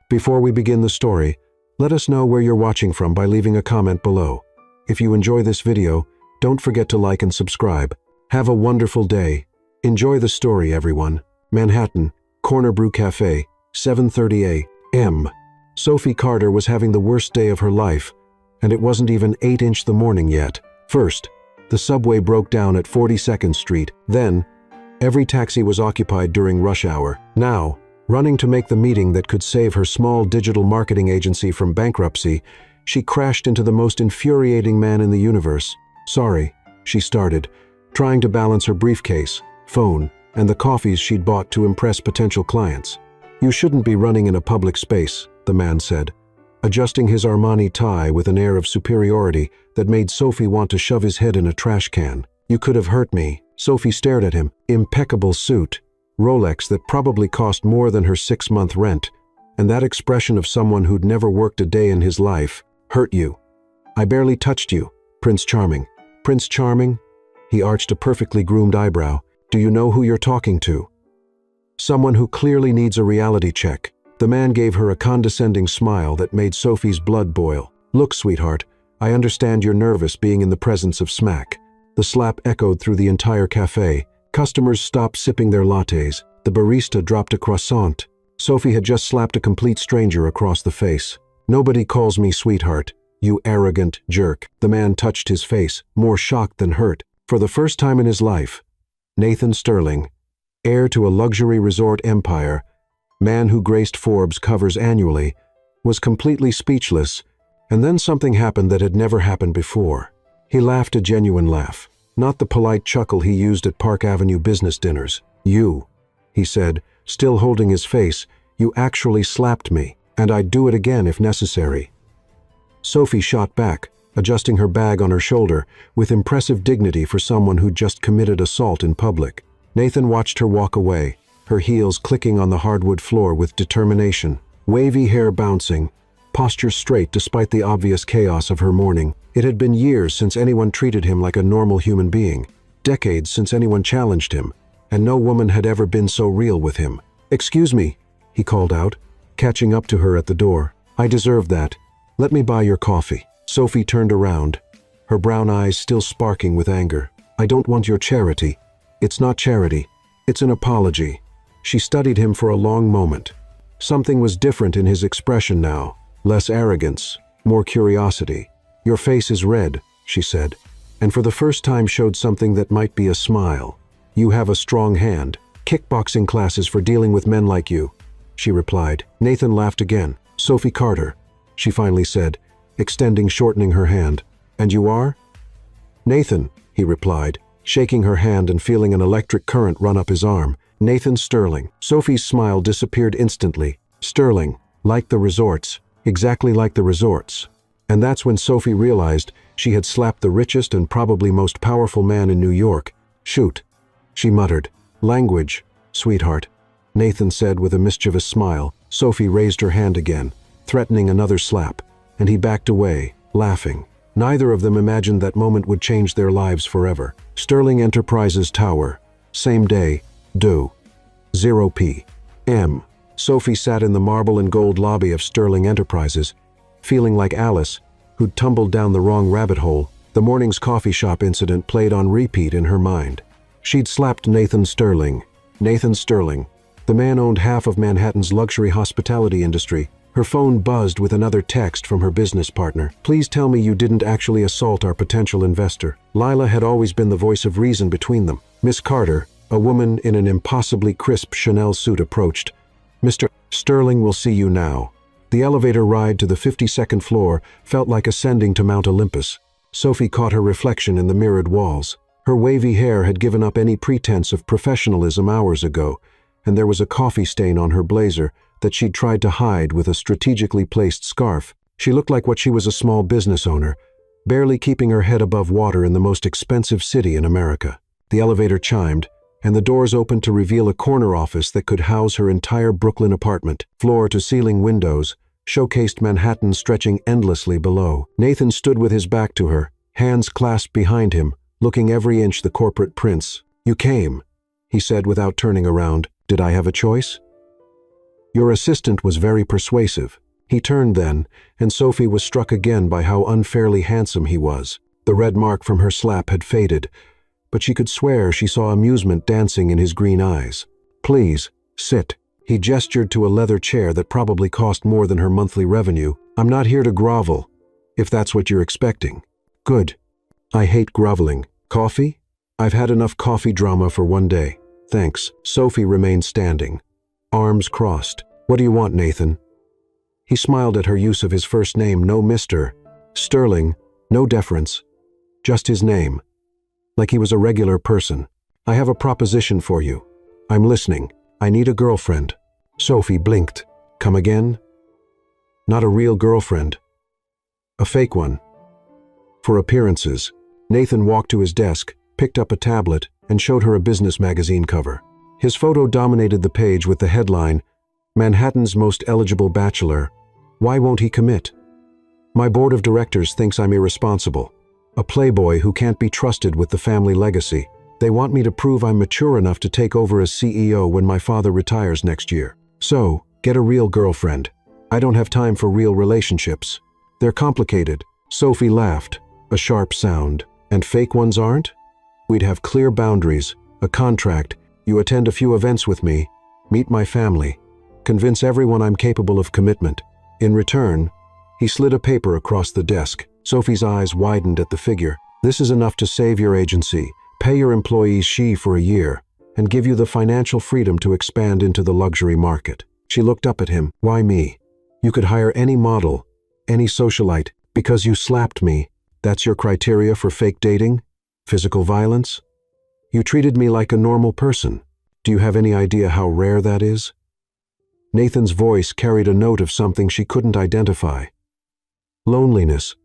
Before we begin the story, let us know where you're watching from by leaving a comment below. If you enjoy this video, don't forget to like and subscribe. Have a wonderful day. Enjoy the story, everyone. Manhattan, Corner Brew Cafe, 7:30 a.m. Sophie Carter was having the worst day of her life, and it wasn't even 8 the morning yet. First, the subway broke down at 42nd Street. Then, every taxi was occupied during rush hour. Now, running to make the meeting that could save her small digital marketing agency from bankruptcy, she crashed into the most infuriating man in the universe. "Sorry," she started, trying to balance her briefcase, phone, and the coffees she'd bought to impress potential clients. "You shouldn't be running in a public space," the man said, adjusting his Armani tie with an air of superiority that made Sophie want to shove his head in a trash can. "You could have hurt me." Sophie stared at him. Impeccable suit, Rolex that probably cost more than her 6-month rent, and that expression of someone who'd never worked a day in his life. "Hurt you? I barely touched you, Prince Charming." "Prince Charming?" He arched a perfectly groomed eyebrow. "Do you know who you're talking to?" "Someone who clearly needs a reality check." The man gave her a condescending smile that made Sophie's blood boil. "Look, sweetheart, I understand you're nervous being in the presence of smack." The slap echoed through the entire cafe. Customers stopped sipping their lattes. The barista dropped a croissant. Sophie had just slapped a complete stranger across the face. "Nobody calls me sweetheart, you arrogant jerk." The man touched his face, more shocked than hurt. For the first time in his life, Nathan Sterling, heir to a luxury resort empire, man who graced Forbes covers annually, was completely speechless, and then something happened that had never happened before. He laughed a genuine laugh, not the polite chuckle he used at Park Avenue business dinners. "You," he said, still holding his face, "you actually slapped me, and I'd do it again if necessary." Sophie shot back, adjusting her bag on her shoulder, with impressive dignity for someone who'd just committed assault in public. Nathan watched her walk away, her heels clicking on the hardwood floor with determination, wavy hair bouncing, posture straight despite the obvious chaos of her morning. It had been years since anyone treated him like a normal human being, decades since anyone challenged him, and no woman had ever been so real with him. "Excuse me," he called out, catching up to her at the door. "I deserved that. Let me buy your coffee." Sophie turned around, her brown eyes still sparking with anger. "I don't want your charity. It's not charity. It's an apology." She studied him for a long moment. Something was different in his expression now. Less arrogance, more curiosity. "Your face is red," she said, and for the first time showed something that might be a smile. "You have a strong hand. Kickboxing classes for dealing with men like you," she replied. Nathan laughed again. "Sophie Carter," she finally said, shortening her hand. "And you are?" "Nathan," he replied, shaking her hand and feeling an electric current run up his arm. "Nathan Sterling." Sophie's smile disappeared instantly. Sterling, like the resorts, exactly like the resorts. And that's when Sophie realized she had slapped the richest and probably most powerful man in New York. "Shoot," she muttered. "Language, sweetheart," Nathan said with a mischievous smile. Sophie raised her hand again, threatening another slap, and he backed away, laughing. Neither of them imagined that moment would change their lives forever. Sterling Enterprises Tower, same day, 0 p.m. Sophie sat in the marble and gold lobby of Sterling Enterprises, feeling like Alice, who'd tumbled down the wrong rabbit hole. The morning's coffee shop incident played on repeat in her mind. She'd slapped Nathan Sterling. Nathan Sterling. The man owned half of Manhattan's luxury hospitality industry. Her phone buzzed with another text from her business partner. "Please tell me you didn't actually assault our potential investor." Lila had always been the voice of reason between them. Miss Carter, a woman in an impossibly crisp Chanel suit, approached. "Mr. Sterling will see you now." The elevator ride to the 52nd floor felt like ascending to Mount Olympus. Sophie caught her reflection in the mirrored walls. Her wavy hair had given up any pretense of professionalism hours ago, and there was a coffee stain on her blazer that she'd tried to hide with a strategically placed scarf. She looked like what she was, a small business owner, barely keeping her head above water in the most expensive city in America. The elevator chimed, and the doors opened to reveal a corner office that could house her entire Brooklyn apartment. Floor-to-ceiling windows showcased Manhattan stretching endlessly below. Nathan stood with his back to her, hands clasped behind him, looking every inch the corporate prince. "You came," he said without turning around. "Did I have a choice?" Your assistant was very persuasive. He turned then, and Sophie was struck again by how unfairly handsome he was. The red mark from her slap had faded, but she could swear she saw amusement dancing in his green eyes. Please, sit. He gestured to a leather chair that probably cost more than her monthly revenue. I'm not here to grovel, if that's what you're expecting. Good. I hate groveling. Coffee? I've had enough coffee drama for one day. Thanks. Sophie remained standing, arms crossed. What do you want, Nathan? He smiled at her use of his first name, no Mr. Sterling, no deference, just his name, like he was a regular person. I have a proposition for you. I'm listening. I need a girlfriend. Sophie blinked. Come again? Not a real girlfriend. A fake one. For appearances. Nathan walked to his desk, picked up a tablet, and showed her a business magazine cover. His photo dominated the page with the headline, Manhattan's Most Eligible Bachelor. Why won't he commit? My board of directors thinks I'm irresponsible. A playboy who can't be trusted with the family legacy. They want me to prove I'm mature enough to take over as CEO when my father retires next year. So, get a real girlfriend. I don't have time for real relationships. They're complicated. Sophie laughed, a sharp sound. And fake ones aren't? We'd have clear boundaries, a contract. You attend a few events with me, meet my family, convince everyone I'm capable of commitment. In return, he slid a paper across the desk. Sophie's eyes widened at the figure. This is enough to save your agency, pay your employees for a year, and give you the financial freedom to expand into the luxury market. She looked up at him. Why me? You could hire any model, any socialite. Because you slapped me, that's your criteria for fake dating? Physical violence? You treated me like a normal person. Do you have any idea how rare that is? Nathan's voice carried a note of something she couldn't identify. Loneliness.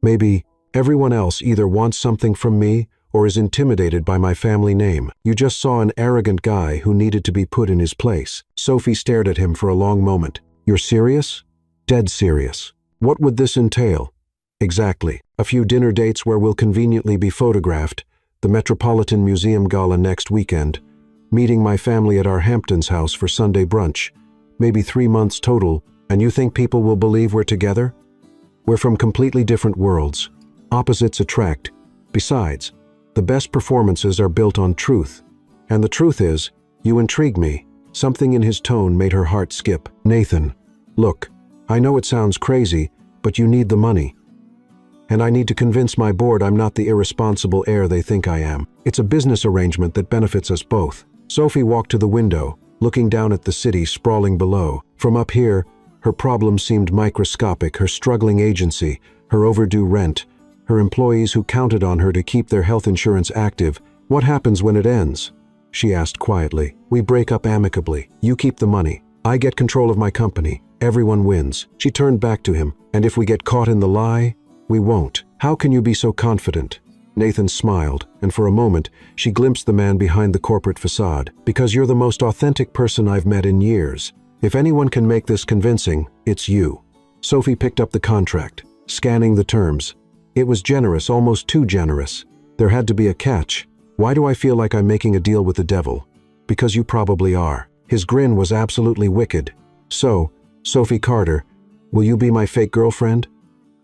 Maybe everyone else either wants something from me or is intimidated by my family name. You just saw an arrogant guy who needed to be put in his place. Sophie stared at him for a long moment. You're serious? Dead serious. What would this entail? Exactly. A few dinner dates where we'll conveniently be photographed, the Metropolitan Museum Gala next weekend, meeting my family at our Hamptons house for Sunday brunch, maybe 3 months total, and you think people will believe we're together? We're from completely different worlds. Opposites attract. Besides, the best performances are built on truth. And the truth is, you intrigue me. Something in his tone made her heart skip. Nathan, look, I know it sounds crazy, but you need the money. And I need to convince my board I'm not the irresponsible heir they think I am. It's a business arrangement that benefits us both. Sophie walked to the window, looking down at the city sprawling below. From up here, her problems seemed microscopic, her struggling agency, her overdue rent, her employees who counted on her to keep their health insurance active. What happens when it ends? She asked quietly. We break up amicably. You keep the money. I get control of my company. Everyone wins. She turned back to him. And if we get caught in the lie, we won't. How can you be so confident? Nathan smiled, and for a moment, she glimpsed the man behind the corporate facade. Because you're the most authentic person I've met in years. If anyone can make this convincing, it's you. Sophie picked up the contract, scanning the terms. It was generous, almost too generous. There had to be a catch. Why do I feel like I'm making a deal with the devil? Because you probably are. His grin was absolutely wicked. So, Sophie Carter, will you be my fake girlfriend?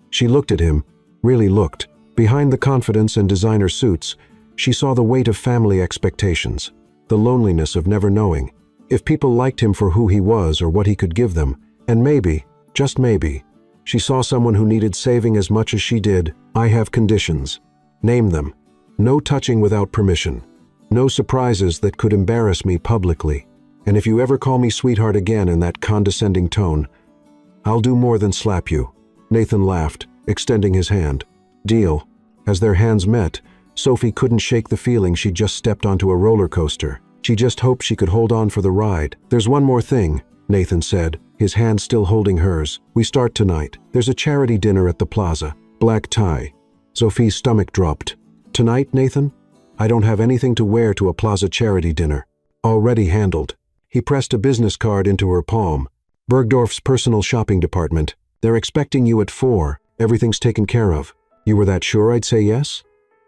She looked at him, really looked. Behind the confidence and designer suits, she saw the weight of family expectations, the loneliness of never knowing if people liked him for who he was or what he could give them. And maybe, just maybe, she saw someone who needed saving as much as she did. I have conditions. Name them. No touching without permission. No surprises that could embarrass me publicly. And if you ever call me sweetheart again in that condescending tone, I'll do more than slap you. Nathan laughed, extending his hand. Deal. As their hands met, Sophie couldn't shake the feeling she'd just stepped onto a roller coaster. She just hoped she could hold on for the ride. There's one more thing, Nathan said, his hand still holding hers. We start tonight. There's a charity dinner at the plaza. Black tie. Sophie's stomach dropped. Tonight, Nathan? I don't have anything to wear to a plaza charity dinner. Already handled. He pressed a business card into her palm. Bergdorf's personal shopping department. They're expecting you at 4. Everything's taken care of. You were that sure I'd say yes?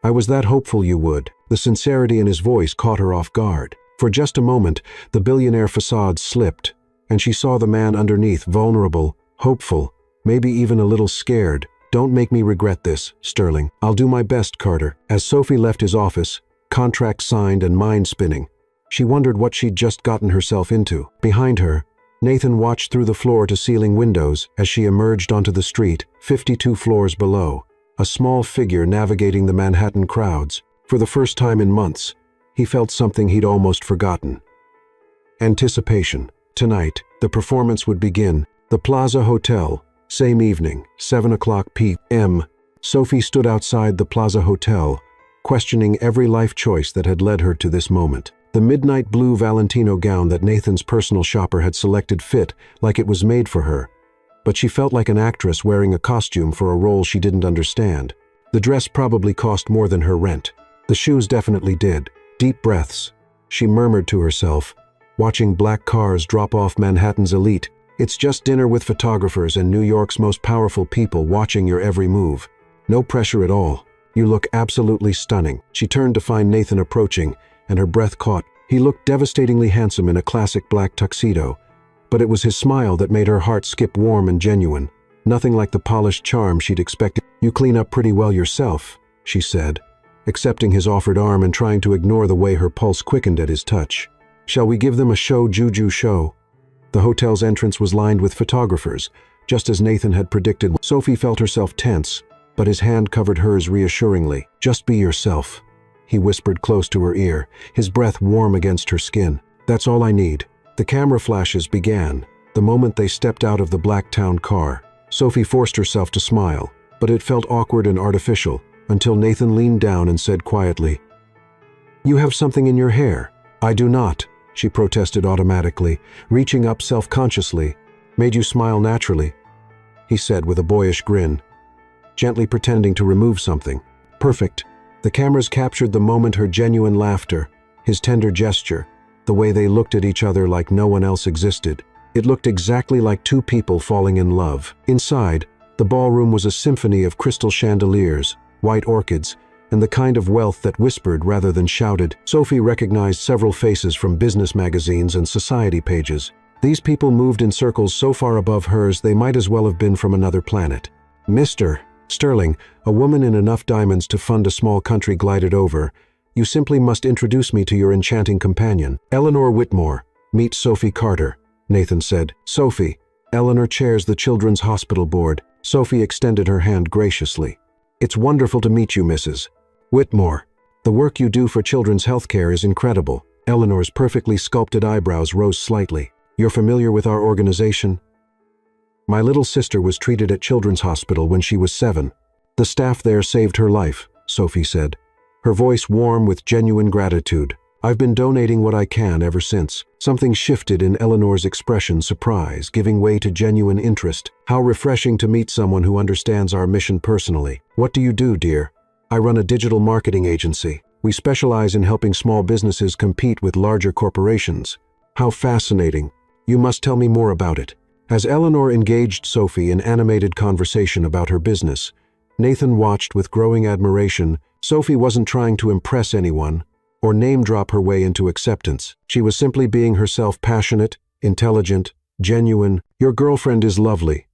I was that hopeful you would. The sincerity in his voice caught her off guard. For just a moment, the billionaire facade slipped. and she saw the man underneath, vulnerable, hopeful, maybe even a little scared. "Don't make me regret this, Sterling. I'll do my best, Carter." As Sophie left his office, contract signed and mind spinning, she wondered what she'd just gotten herself into. Behind her, Nathan watched through the floor-to-ceiling windows as she emerged onto the street, 52 floors below, a small figure navigating the Manhattan crowds. For the first time in months, he felt something he'd almost forgotten. Anticipation. Tonight, the performance would begin. The Plaza Hotel, same evening, 7 o'clock p.m. Sophie stood outside the Plaza Hotel, questioning every life choice that had led her to this moment. The midnight blue Valentino gown that Nathan's personal shopper had selected fit like it was made for her, but she felt like an actress wearing a costume for a role she didn't understand. The dress probably cost more than her rent. The shoes definitely did. Deep breaths. She murmured to herself, watching black cars drop off Manhattan's elite. It's just dinner with photographers and New York's most powerful people watching your every move. No pressure at all. You look absolutely stunning. She turned to find Nathan approaching, and her breath caught. He looked devastatingly handsome in a classic black tuxedo, but it was his smile that made her heart skip warm and genuine. Nothing like the polished charm she'd expected. "You clean up pretty well yourself," she said, accepting his offered arm and trying to ignore the way her pulse quickened at his touch. "Shall we give them a juju show?" The hotel's entrance was lined with photographers, just as Nathan had predicted. Sophie felt herself tense, but his hand covered hers reassuringly. "Just be yourself," he whispered close to her ear, his breath warm against her skin. "That's all I need." The camera flashes began, the moment they stepped out of the black town car. Sophie forced herself to smile, but it felt awkward and artificial, until Nathan leaned down and said quietly, "You have something in your hair." "I do not," she protested automatically, reaching up self-consciously. "Made you smile naturally," he said with a boyish grin, gently pretending to remove something. "Perfect." The cameras captured the moment, her genuine laughter, his tender gesture, the way they looked at each other like no one else existed. It looked exactly like two people falling in love. Inside, the ballroom was a symphony of crystal chandeliers, white orchids, and the kind of wealth that whispered rather than shouted. Sophie recognized several faces from business magazines and society pages. These people moved in circles so far above hers they might as well have been from another planet. "Mr. Sterling," a woman in enough diamonds to fund a small country glided over. "You simply must introduce me to your enchanting companion. Eleanor Whitmore. Meet Sophie Carter," Nathan said. "Sophie, Eleanor chairs the Children's Hospital Board." Sophie extended her hand graciously. "It's wonderful to meet you, Mrs. Whitmore. The work you do for children's healthcare is incredible." Eleanor's perfectly sculpted eyebrows rose slightly. "You're familiar with our organization?" "My little sister was treated at Children's Hospital when she was 7. The staff there saved her life," Sophie said, her voice warm with genuine gratitude. "I've been donating what I can ever since." Something shifted in Eleanor's expression, surprise, giving way to genuine interest. "How refreshing to meet someone who understands our mission personally. What do you do, dear?" "I run a digital marketing agency. We specialize in helping small businesses compete with larger corporations." "How fascinating. You must tell me more about it." As Eleanor engaged Sophie in animated conversation about her business, Nathan watched with growing admiration. Sophie wasn't trying to impress anyone or name-drop her way into acceptance. She was simply being herself, passionate, intelligent, genuine. "Your girlfriend is lovely,"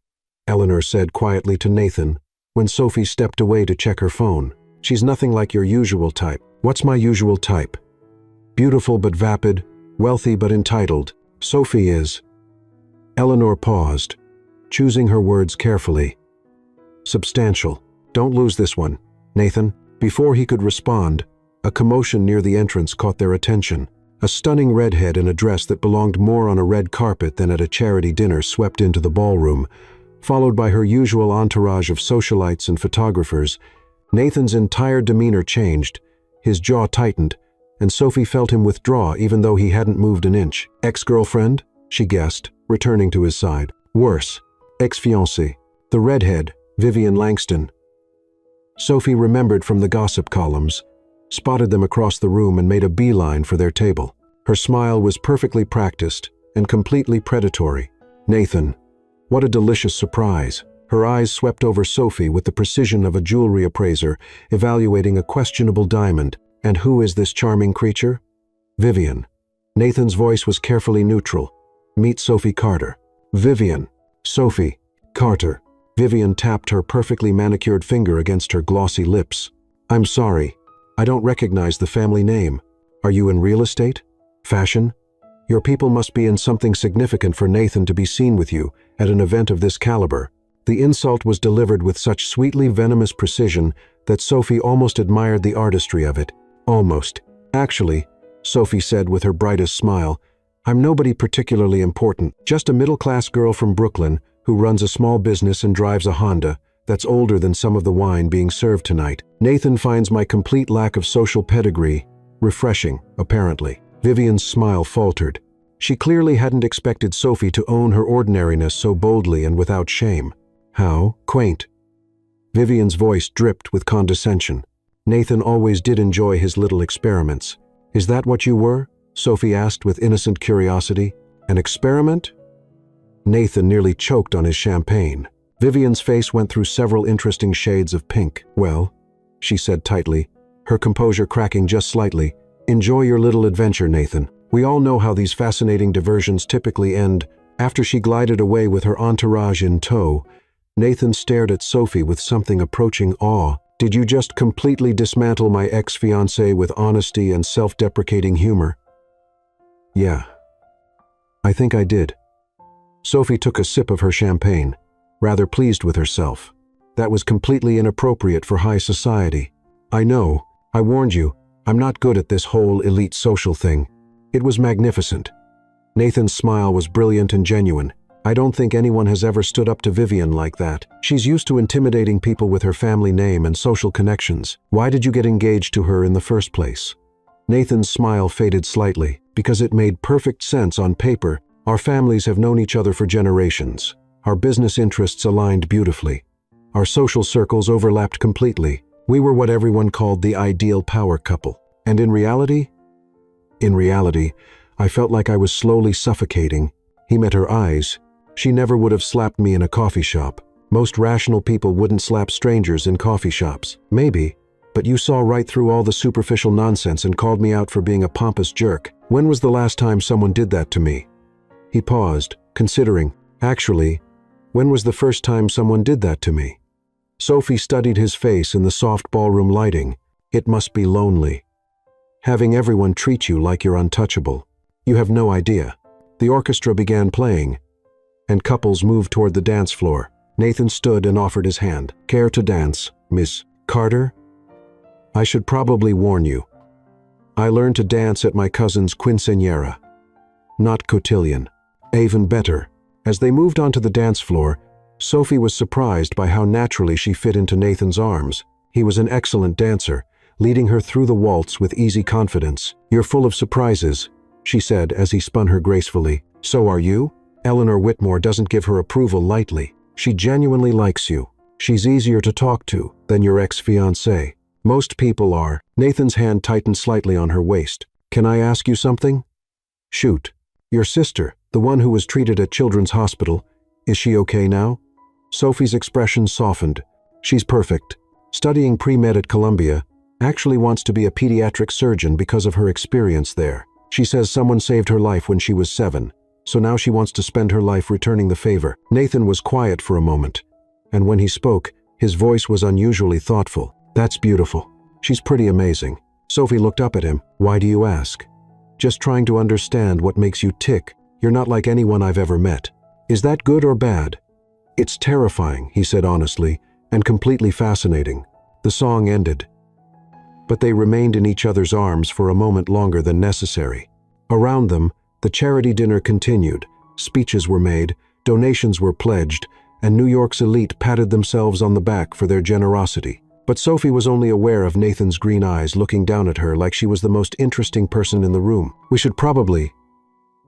Eleanor said quietly to Nathan when Sophie stepped away to check her phone. "She's nothing like your usual type." "What's my usual type?" "Beautiful but vapid, wealthy but entitled. Sophie is." Eleanor paused, choosing her words carefully. "Substantial. Don't lose this one, Nathan." Before he could respond, a commotion near the entrance caught their attention. A stunning redhead in a dress that belonged more on a red carpet than at a charity dinner swept into the ballroom, followed by her usual entourage of socialites and photographers. Nathan's entire demeanor changed, his jaw tightened, and Sophie felt him withdraw even though he hadn't moved an inch. "Ex-girlfriend?" she guessed, returning to his side. "Worse. Ex-fiancée. The redhead, Vivian Langston." Sophie remembered from the gossip columns, spotted them across the room and made a beeline for their table. Her smile was perfectly practiced and completely predatory. "Nathan, what a delicious surprise." Her eyes swept over Sophie with the precision of a jewelry appraiser evaluating a questionable diamond. "And who is this charming creature?" "Vivian." Nathan's voice was carefully neutral. Meet Sophie Carter. Vivian. Sophie. Carter. Vivian tapped her perfectly manicured finger against her glossy lips. I'm sorry. I don't recognize the family name. Are you in real estate? Fashion? Your people must be in something significant for Nathan to be seen with you at an event of this caliber. The insult was delivered with such sweetly venomous precision that Sophie almost admired the artistry of it. Almost. Actually, Sophie said with her brightest smile, I'm nobody particularly important, just a middle-class girl from Brooklyn who runs a small business and drives a Honda that's older than some of the wine being served tonight. Nathan finds my complete lack of social pedigree refreshing, apparently. Vivian's smile faltered. She clearly hadn't expected Sophie to own her ordinariness so boldly and without shame. How quaint. Vivian's voice dripped with condescension. Nathan always did enjoy his little experiments. Is that what you were? Sophie asked with innocent curiosity. An experiment? Nathan nearly choked on his champagne. Vivian's face went through several interesting shades of pink. Well, she said tightly, her composure cracking just slightly, enjoy your little adventure, Nathan. We all know how these fascinating diversions typically end. After she glided away with her entourage in tow, Nathan stared at Sophie with something approaching awe. Did you just completely dismantle my ex-fiancée with honesty and self-deprecating humor? Yeah, I think I did. Sophie took a sip of her champagne, rather pleased with herself. That was completely inappropriate for high society. I know, I warned you, I'm not good at this whole elite social thing. It was magnificent. Nathan's smile was brilliant and genuine. I don't think anyone has ever stood up to Vivian like that. She's used to intimidating people with her family name and social connections. Why did you get engaged to her in the first place? Nathan's smile faded slightly. Because it made perfect sense on paper. Our families have known each other for generations. Our business interests aligned beautifully. Our social circles overlapped completely. We were what everyone called the ideal power couple. And in reality? In reality, I felt like I was slowly suffocating. He met her eyes. She never would have slapped me in a coffee shop. Most rational people wouldn't slap strangers in coffee shops. Maybe, but you saw right through all the superficial nonsense and called me out for being a pompous jerk. When was the last time someone did that to me? He paused, considering. Actually, when was the first time someone did that to me? Sophie studied his face in the soft ballroom lighting. It must be lonely. Having everyone treat you like you're untouchable. You have no idea. The orchestra began playing, and couples moved toward the dance floor. Nathan stood and offered his hand. Care to dance, Miss Carter? I should probably warn you. I learned to dance at my cousin's quinceañera, not cotillion. Even better. As they moved onto the dance floor, Sophie was surprised by how naturally she fit into Nathan's arms. He was an excellent dancer, leading her through the waltz with easy confidence. You're full of surprises, she said as he spun her gracefully. So are you? Eleanor Whitmore doesn't give her approval lightly. She genuinely likes you. She's easier to talk to than your ex-fiancé. Most people are. Nathan's hand tightened slightly on her waist. Can I ask you something? Shoot. Your sister, the one who was treated at Children's Hospital, is she okay now? Sophie's expression softened. She's perfect. Studying pre-med at Columbia, actually wants to be a pediatric surgeon because of her experience there. She says someone saved her life when she was 7, so now she wants to spend her life returning the favor. Nathan was quiet for a moment, and when he spoke, his voice was unusually thoughtful. That's beautiful. She's pretty amazing. Sophie looked up at him. Why do you ask? Just trying to understand what makes you tick. You're not like anyone I've ever met. Is that good or bad? It's terrifying, he said honestly, and completely fascinating. The song ended, but they remained in each other's arms for a moment longer than necessary. Around them, the charity dinner continued. Speeches were made, donations were pledged, and New York's elite patted themselves on the back for their generosity. But Sophie was only aware of Nathan's green eyes looking down at her like she was the most interesting person in the room. We should probably,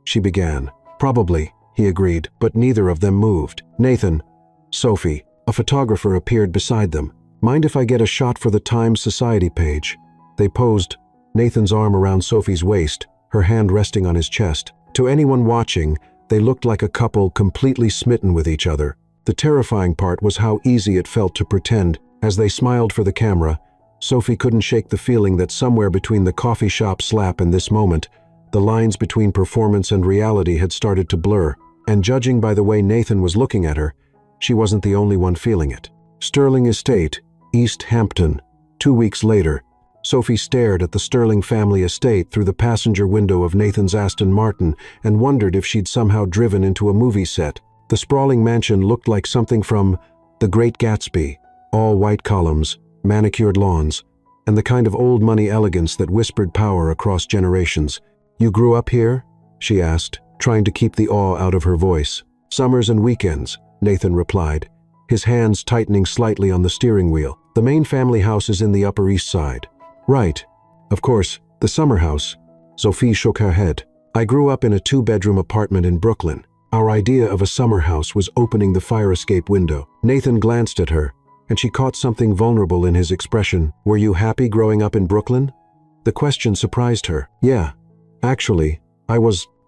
she began. Probably, he agreed, but neither of them moved. Nathan, Sophie, a photographer appeared beside them. Mind if I get a shot for the Times Society page? They posed, Nathan's arm around Sophie's waist, her hand resting on his chest. To anyone watching, they looked like a couple completely smitten with each other. The terrifying part was how easy it felt to pretend. As they smiled for the camera, Sophie couldn't shake the feeling that somewhere between the coffee shop slap and this moment, The lines between performance and reality had started to blur, and judging by the way Nathan was looking at her, she wasn't the only one feeling it. Sterling Estate, East Hampton. 2 weeks later, Sophie stared at the Sterling family estate through the passenger window of Nathan's Aston Martin and wondered if she'd somehow driven into a movie set. The sprawling mansion looked like something from The Great Gatsby, all white columns, manicured lawns, and the kind of old money elegance that whispered power across generations. "You grew up here?" she asked, trying to keep the awe out of her voice. "Summers and weekends," Nathan replied, his hands tightening slightly on the steering wheel. "The main family house is in the Upper East Side." "Right. Of course, the summer house." Sophie shook her head. "I grew up in a 2-bedroom apartment in Brooklyn. Our idea of a summer house was opening the fire escape window." Nathan glanced at her, and she caught something vulnerable in his expression. "Were you happy growing up in Brooklyn?" The question surprised her. "Yeah. Actually,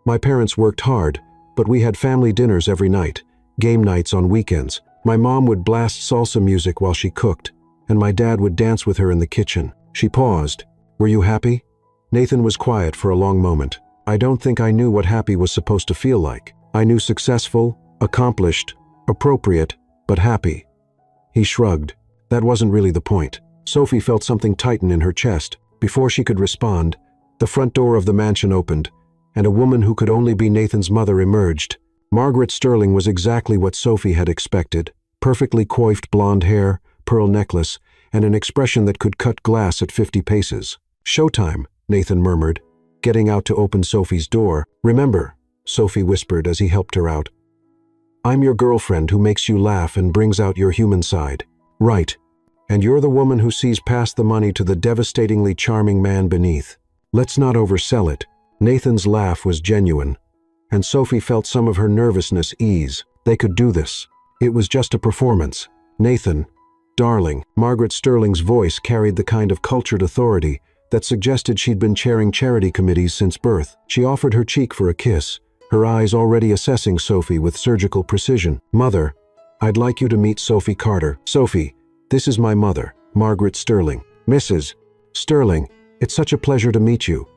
my parents worked hard, but we had family dinners every night, game nights on weekends. My mom would blast salsa music while she cooked, and my dad would dance with her in the kitchen." She paused. "Were you happy?" Nathan was quiet for a long moment. "I don't think I knew what happy was supposed to feel like. I knew successful, accomplished, appropriate, but happy." He shrugged. That wasn't really the point. Sophie felt something tighten in her chest. Before she could respond, the front door of the mansion opened, and a woman who could only be Nathan's mother emerged. Margaret Sterling was exactly what Sophie had expected. Perfectly coiffed blonde hair, pearl necklace, and an expression that could cut glass at 50 paces. "Showtime," Nathan murmured, getting out to open Sophie's door. "Remember," Sophie whispered as he helped her out, "I'm your girlfriend who makes you laugh and brings out your human side." "Right. And you're the woman who sees past the money to the devastatingly charming man beneath. Let's not oversell it." Nathan's laugh was genuine, and Sophie felt some of her nervousness ease. They could do this. It was just a performance. "Nathan, darling." Margaret Sterling's voice carried the kind of cultured authority that suggested she'd been chairing charity committees since birth. She offered her cheek for a kiss, her eyes already assessing Sophie with surgical precision. "Mother, I'd like you to meet Sophie Carter." "Sophie, this is my mother, Margaret Sterling." "Mrs. Sterling, it's such a pleasure to meet you."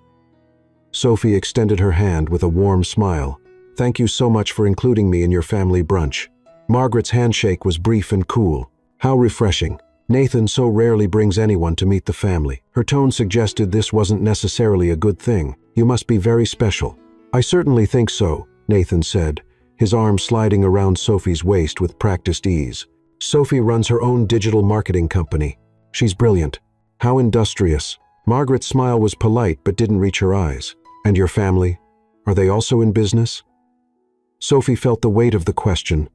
Sophie extended her hand with a warm smile. "Thank you so much for including me in your family brunch." Margaret's handshake was brief and cool. How refreshing. Nathan so rarely brings anyone to meet the family. Her tone suggested this wasn't necessarily a good thing. "You must be very special." "I certainly think so," Nathan said, his arm sliding around Sophie's waist with practiced ease. "Sophie runs her own digital marketing company. She's brilliant." "How industrious." Margaret's smile was polite but didn't reach her eyes. "And your family? Are they also in business?" Sophie felt the weight of the question,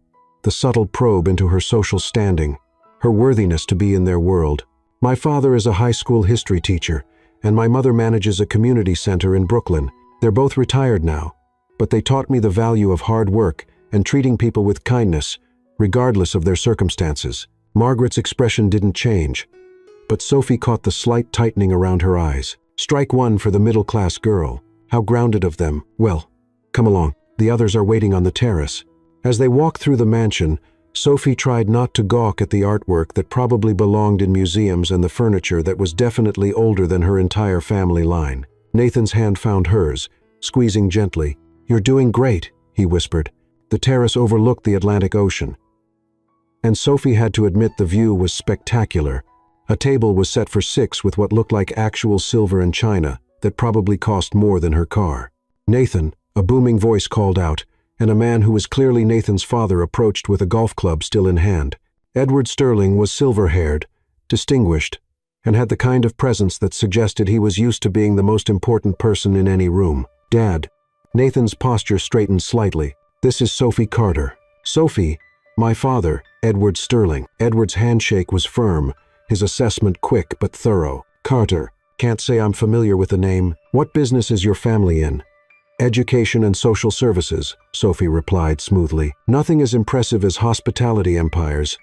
the subtle probe into her social standing, her worthiness to be in their world. "My father is a high school history teacher, and my mother manages a community center in Brooklyn. They're both retired now, but they taught me the value of hard work and treating people with kindness, regardless of their circumstances." Margaret's expression didn't change, but Sophie caught the slight tightening around her eyes. Strike one for the middle-class girl. How grounded of them. "Well, come along. The others are waiting on the terrace." As they walked through the mansion, Sophie tried not to gawk at the artwork that probably belonged in museums and the furniture that was definitely older than her entire family line. Nathan's hand found hers, squeezing gently. "You're doing great," he whispered. The terrace overlooked the Atlantic Ocean, and Sophie had to admit the view was spectacular. A table was set for 6 with what looked like actual silver and china that probably cost more than her car. "Nathan," a booming voice called out, and a man who was clearly Nathan's father approached with a golf club still in hand. Edward Sterling was silver-haired, distinguished, and had the kind of presence that suggested he was used to being the most important person in any room. "Dad." Nathan's posture straightened slightly. "This is Sophie Carter." "Sophie, my father, Edward Sterling." Edward's handshake was firm, his assessment quick but thorough. "Carter. Can't say I'm familiar with the name. What business is your family in?" "Education and social services," Sophie replied smoothly. "Nothing as impressive as hospitality empires,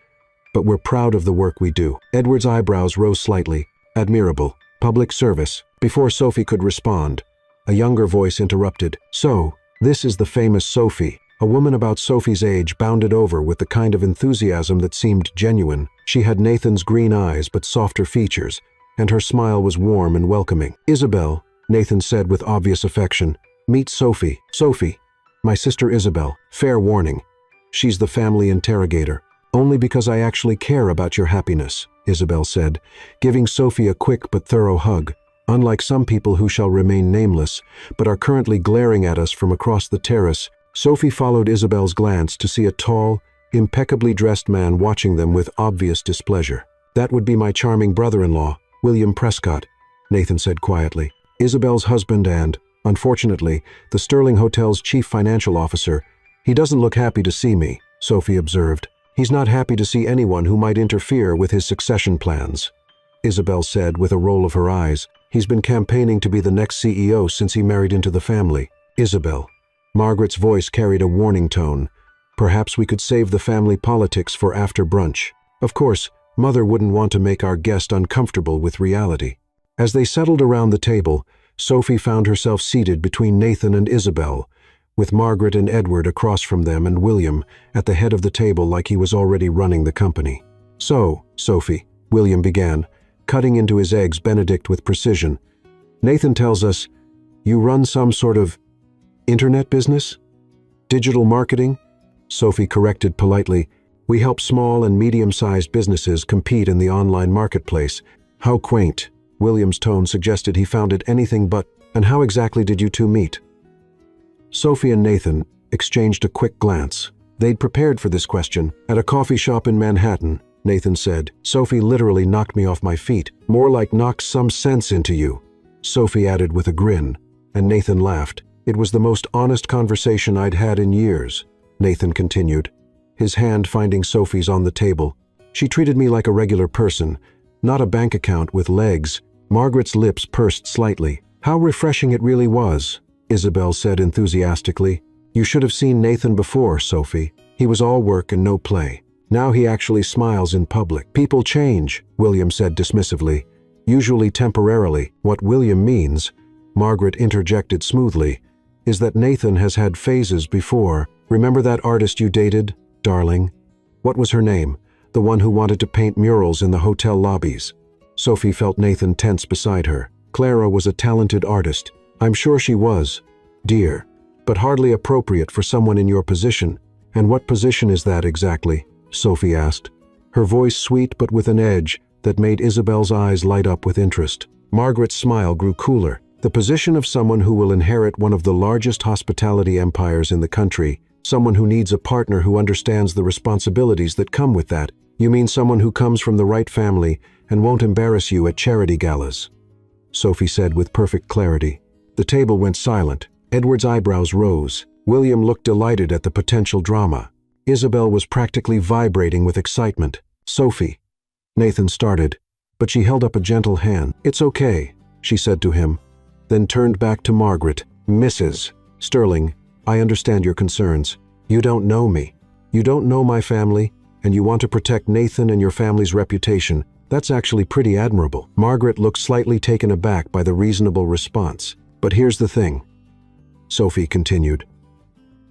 but we're proud of the work we do." Edward's eyebrows rose slightly. "Admirable. Public service." Before Sophie could respond, a younger voice interrupted. "So, this is the famous Sophie." A woman about Sophie's age bounded over with the kind of enthusiasm that seemed genuine. She had Nathan's green eyes but softer features, and her smile was warm and welcoming. "Isabel, Nathan said with obvious affection. Meet Sophie. Sophie, my sister Isabel. Fair warning. She's the family interrogator. Only because I actually care about your happiness, Isabel said, giving Sophie a quick but thorough hug. Unlike some people who shall remain nameless, but are currently glaring at us from across the terrace, Sophie followed Isabel's glance to see a tall, impeccably dressed man watching them with obvious displeasure. That would be my charming brother-in-law, William Prescott, Nathan said quietly. Isabel's husband and, unfortunately, the Sterling Hotel's chief financial officer. He doesn't look happy to see me, Sophie observed. He's not happy to see anyone who might interfere with his succession plans, Isabel said with a roll of her eyes. He's been campaigning to be the next CEO since he married into the family. Isabel. Margaret's voice carried a warning tone. Perhaps we could save the family politics for after brunch. Of course, Mother wouldn't want to make our guest uncomfortable with reality. As they settled around the table, Sophie found herself seated between Nathan and Isabel, with Margaret and Edward across from them and William at the head of the table like he was already running the company. So, Sophie, William began, cutting into his eggs Benedict with precision. Nathan tells us, you run some sort of internet business? Digital marketing? Sophie corrected politely. We help small and medium-sized businesses compete in the online marketplace. How quaint. William's tone suggested he found it anything but. And how exactly did you two meet? Sophie and Nathan exchanged a quick glance. They'd prepared for this question. At a coffee shop in Manhattan, Nathan said. Sophie literally knocked me off my feet. More like knocked some sense into you, Sophie added with a grin, and Nathan laughed. It was the most honest conversation I'd had in years, Nathan continued, his hand finding Sophie's on the table. She treated me like a regular person, not a bank account with legs. Margaret's lips pursed slightly. How refreshing it really was, Isabel said enthusiastically. You should have seen Nathan before, Sophie. He was all work and no play. Now he actually smiles in public. People change, William said dismissively. Usually temporarily. What William means, Margaret interjected smoothly, is that Nathan has had phases before. Remember that artist you dated, darling? What was her name? The one who wanted to paint murals in the hotel lobbies. Sophie felt Nathan tense beside her. Clara was a talented artist. I'm sure she was, dear, but hardly appropriate for someone in your position. And what position is that exactly? Sophie asked, her voice sweet but with an edge that made Isabel's eyes light up with interest. Margaret's smile grew cooler. The position of someone who will inherit one of the largest hospitality empires in the country, someone who needs a partner who understands the responsibilities that come with that. You mean someone who comes from the right family and won't embarrass you at charity galas, Sophie said with perfect clarity. The table went silent. Edward's eyebrows rose. William looked delighted at the potential drama. Isabel was practically vibrating with excitement. Sophie, Nathan started, but she held up a gentle hand. It's okay, she said to him, then turned back to Margaret. Mrs. Sterling, I understand your concerns. You don't know me. You don't know my family, and you want to protect Nathan and your family's reputation. That's actually pretty admirable. Margaret looked slightly taken aback by the reasonable response. But here's the thing, Sophie continued,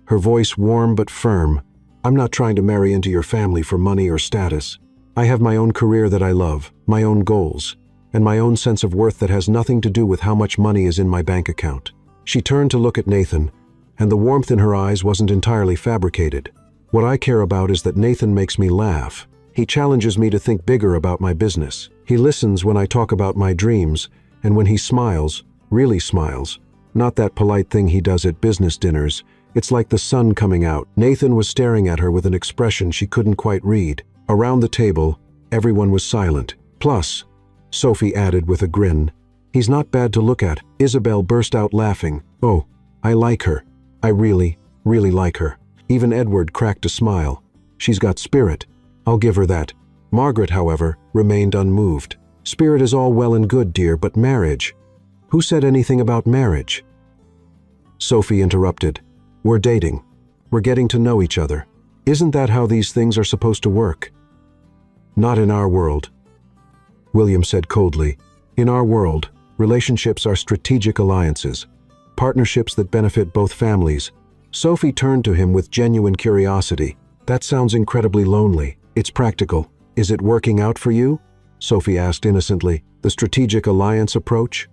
her voice warm but firm. I'm not trying to marry into your family for money or status. I have my own career that I love, my own goals, and my own sense of worth that has nothing to do with how much money is in my bank account. She turned to look at Nathan, and the warmth in her eyes wasn't entirely fabricated. What I care about is that Nathan makes me laugh. He challenges me to think bigger about my business. He listens when I talk about my dreams, and when he smiles, really smiles, not that polite thing he does at business dinners. It's like the sun coming out. Nathan was staring at her with an expression she couldn't quite read. Around the table, everyone was silent. Plus, Sophie added with a grin, he's not bad to look at. Isabel burst out laughing. Oh, I like her. I really, really like her. Even Edward cracked a smile. She's got spirit. I'll give her that. Margaret, however, remained unmoved. Spirit is all well and good, dear, but marriage? Who said anything about marriage? Sophie interrupted. We're dating. We're getting to know each other. Isn't that how these things are supposed to work? Not in our world, William said coldly. In our world, relationships are strategic alliances, partnerships that benefit both families. Sophie turned to him with genuine curiosity. That sounds incredibly lonely. It's practical. Is it working out for you? Sophie asked innocently. The strategic alliance approach?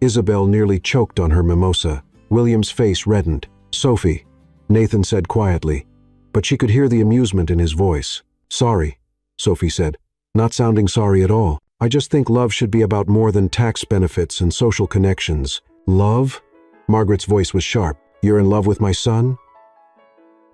Isabel nearly choked on her mimosa. William's face reddened. "Sophie," Nathan said quietly, but she could hear the amusement in his voice. "Sorry," Sophie said, not sounding sorry at all. "I just think love should be about more than tax benefits and social connections." "Love?" Margaret's voice was sharp. "You're in love with my son?"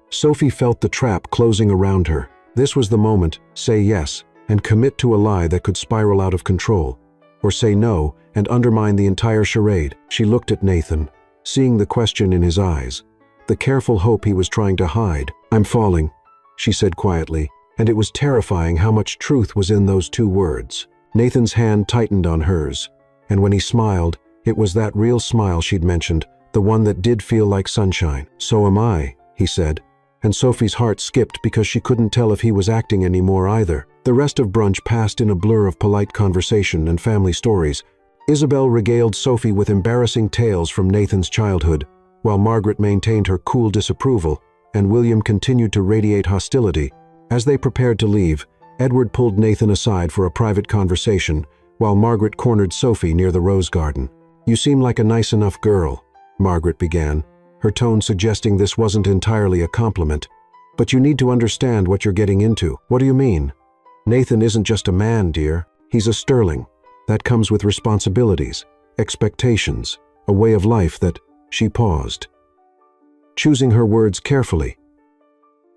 Sophie felt the trap closing around her. This was the moment. Say yes and commit to a lie that could spiral out of control, or say no and undermine the entire charade. She looked at Nathan, seeing the question in his eyes, the careful hope he was trying to hide. "I'm falling," she said quietly, and it was terrifying how much truth was in those two words. Nathan's hand tightened on hers, and when he smiled, it was that real smile she'd mentioned, the one that did feel like sunshine. "So am I," he said, and Sophie's heart skipped because she couldn't tell if he was acting anymore either. The rest of brunch passed in a blur of polite conversation and family stories. Isabel regaled Sophie with embarrassing tales from Nathan's childhood, while Margaret maintained her cool disapproval, and William continued to radiate hostility. As they prepared to leave, Edward pulled Nathan aside for a private conversation, while Margaret cornered Sophie near the rose garden. "You seem like a nice enough girl," Margaret began, her tone suggesting this wasn't entirely a compliment. "But you need to understand what you're getting into." "What do you mean?" "Nathan isn't just a man, dear. He's a sterling. That comes with responsibilities, expectations, a way of life that—" She paused, choosing her words carefully.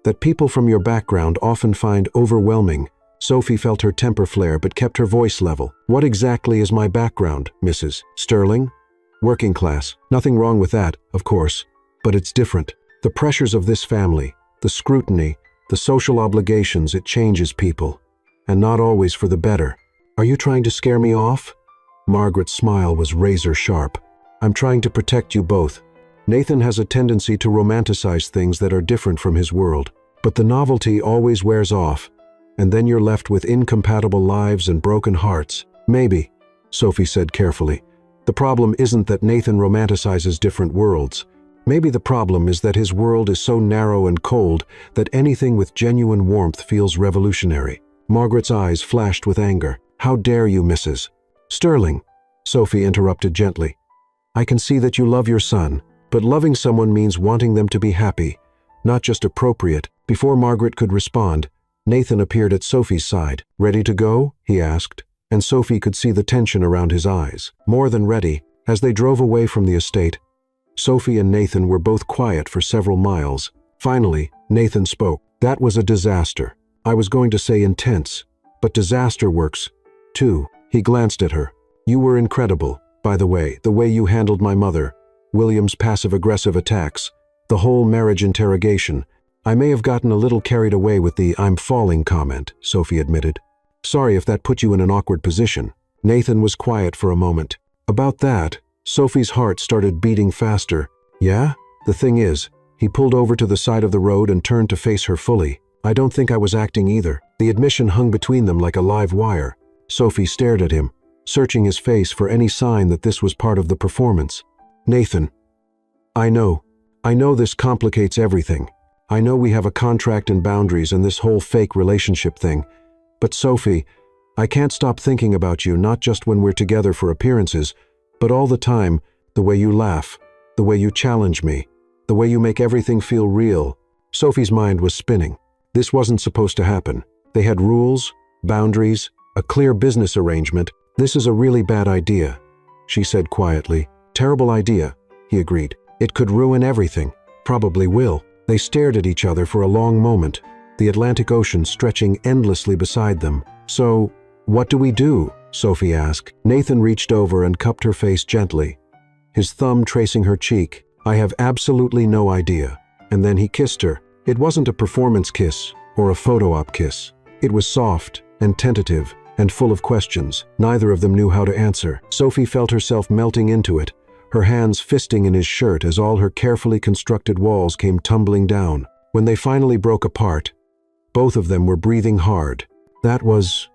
"That people from your background often find overwhelming." Sophie felt her temper flare but kept her voice level. "What exactly is my background, Mrs. Sterling?" "Working class. Nothing wrong with that, of course, but it's different. The pressures of this family, the scrutiny, the social obligations, it changes people. And not always for the better." "Are you trying to scare me off?" Margaret's smile was razor sharp. "I'm trying to protect you both. Nathan has a tendency to romanticize things that are different from his world, but the novelty always wears off, and then you're left with incompatible lives and broken hearts." "Maybe," Sophie said carefully. "The problem isn't that Nathan romanticizes different worlds. Maybe the problem is that his world is so narrow and cold that anything with genuine warmth feels revolutionary." Margaret's eyes flashed with anger. "How dare you, Mrs. Sterling?" Sophie interrupted gently. "I can see that you love your son, but loving someone means wanting them to be happy, not just appropriate." Before Margaret could respond, Nathan appeared at Sophie's side. "Ready to go?" he asked, and Sophie could see the tension around his eyes. "More than ready." As they drove away from the estate, Sophie and Nathan were both quiet for several miles. Finally, Nathan spoke. "That was a disaster. I was going to say intense, but disaster works, too." He glanced at her. "You were incredible, by the way you handled my mother, William's passive-aggressive attacks, the whole marriage interrogation. I may have gotten a little carried away with the 'I'm falling' comment," Sophie admitted. "Sorry if that put you in an awkward position." Nathan was quiet for a moment. "About that," Sophie's heart started beating faster. "Yeah? The thing is," he pulled over to the side of the road and turned to face her fully. "I don't think I was acting either." The admission hung between them like a live wire. Sophie stared at him, searching his face for any sign that this was part of the performance. "Nathan, I know this complicates everything. I know we have a contract and boundaries and this whole fake relationship thing. But Sophie, I can't stop thinking about you, not just when we're together for appearances, but all the time, the way you laugh, the way you challenge me, the way you make everything feel real." Sophie's mind was spinning. This wasn't supposed to happen. They had rules, boundaries, a clear business arrangement. "This is a really bad idea," she said quietly. "Terrible idea," he agreed. "It could ruin everything. Probably will." They stared at each other for a long moment, the Atlantic Ocean stretching endlessly beside them. "So, what do we do?" Sophie asked. Nathan reached over and cupped her face gently, his thumb tracing her cheek. "I have absolutely no idea." And then he kissed her. It wasn't a performance kiss or a photo op kiss. It was soft and tentative and full of questions. Neither of them knew how to answer. Sophie felt herself melting into it, her hands fisting in his shirt as all her carefully constructed walls came tumbling down. When they finally broke apart, both of them were breathing hard. "That was—"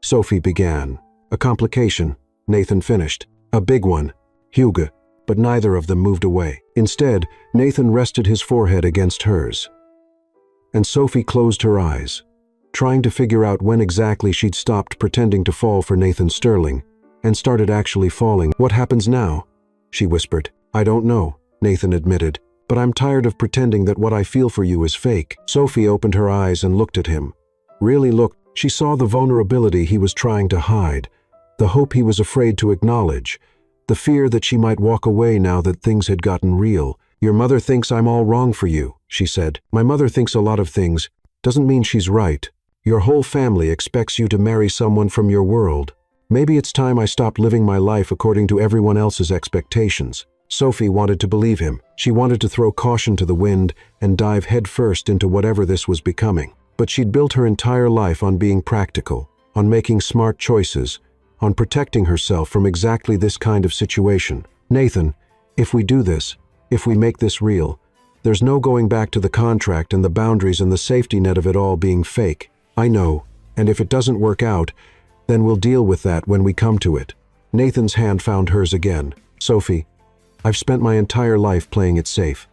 Sophie began. "A complication," Nathan finished. "A big one, Hugo." But neither of them moved away. Instead, Nathan rested his forehead against hers. And Sophie closed her eyes, trying to figure out when exactly she'd stopped pretending to fall for Nathan Sterling, and started actually falling. "What happens now?" she whispered. "I don't know," Nathan admitted, "but I'm tired of pretending that what I feel for you is fake." Sophie opened her eyes and looked at him. Really looked. She saw the vulnerability he was trying to hide, the hope he was afraid to acknowledge, the fear that she might walk away now that things had gotten real. "Your mother thinks I'm all wrong for you," she said. "My mother thinks a lot of things. Doesn't mean she's right. Your whole family expects you to marry someone from your world. Maybe it's time I stopped living my life according to everyone else's expectations." Sophie wanted to believe him. She wanted to throw caution to the wind and dive headfirst into whatever this was becoming. But she'd built her entire life on being practical, on making smart choices, on protecting herself from exactly this kind of situation. "Nathan, if we do this, if we make this real, there's no going back to the contract and the boundaries and the safety net of it all being fake. I know, and if it doesn't work out, then we'll deal with that when we come to it." Nathan's hand found hers again. "Sophie, I've spent my entire life playing it safe,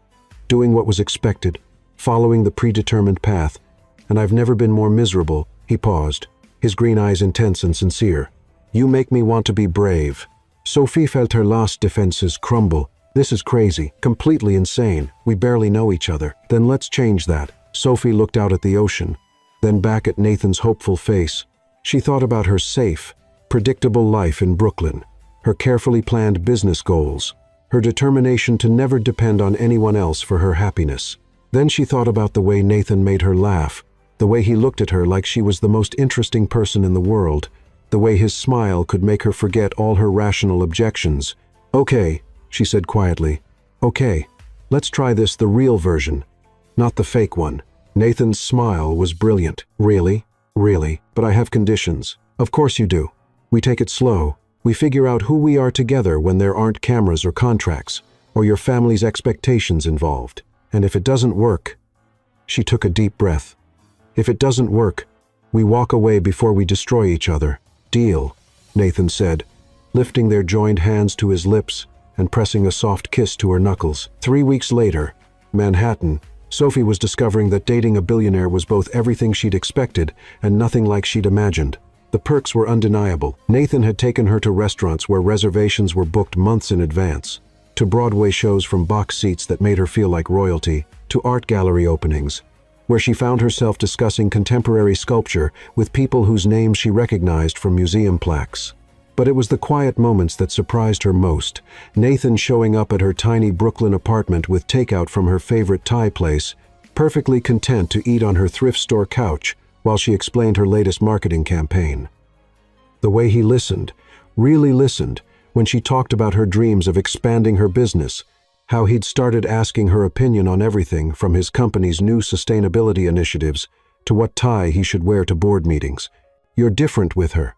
doing what was expected, following the predetermined path, and I've never been more miserable." He paused, his green eyes intense and sincere. "You make me want to be brave." Sophie felt her last defenses crumble. "This is crazy, completely insane. We barely know each other. Then let's change that." Sophie looked out at the ocean, then back at Nathan's hopeful face. She thought about her safe, predictable life in Brooklyn, her carefully planned business goals, her determination to never depend on anyone else for her happiness. Then she thought about the way Nathan made her laugh, the way he looked at her like she was the most interesting person in the world, the way his smile could make her forget all her rational objections. "Okay," she said quietly. "Okay, let's try this, the real version, not the fake one." Nathan's smile was brilliant. "Really? Really? But I have conditions." "Of course you do. We take it slow. We figure out who we are together when there aren't cameras or contracts, or your family's expectations involved. And if it doesn't work..." She took a deep breath. "If it doesn't work, we walk away before we destroy each other." "Deal," Nathan said, lifting their joined hands to his lips and pressing a soft kiss to her knuckles. 3 weeks later, Manhattan, Sophie was discovering that dating a billionaire was both everything she'd expected and nothing like she'd imagined. The perks were undeniable. Nathan had taken her to restaurants where reservations were booked months in advance, to Broadway shows from box seats that made her feel like royalty, to art gallery openings, where she found herself discussing contemporary sculpture with people whose names she recognized from museum plaques. But it was the quiet moments that surprised her most. Nathan showing up at her tiny Brooklyn apartment with takeout from her favorite Thai place, perfectly content to eat on her thrift store couch while she explained her latest marketing campaign. The way he listened, really listened, when she talked about her dreams of expanding her business, how he'd started asking her opinion on everything from his company's new sustainability initiatives to what tie he should wear to board meetings. "You're different with her."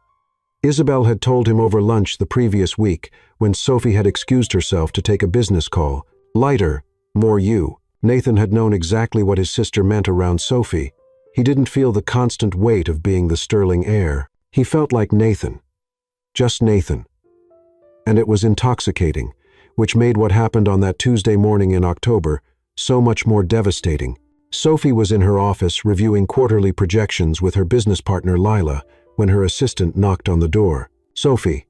Isabel had told him over lunch the previous week when Sophie had excused herself to take a business call. "Lighter, more you." Nathan had known exactly what his sister meant around Sophie. He didn't feel the constant weight of being the sterling heir. He felt like Nathan. Just Nathan. And it was intoxicating, which made what happened on that Tuesday morning in October so much more devastating. Sophie was in her office reviewing quarterly projections with her business partner Lila when her assistant knocked on the door. "Sophie,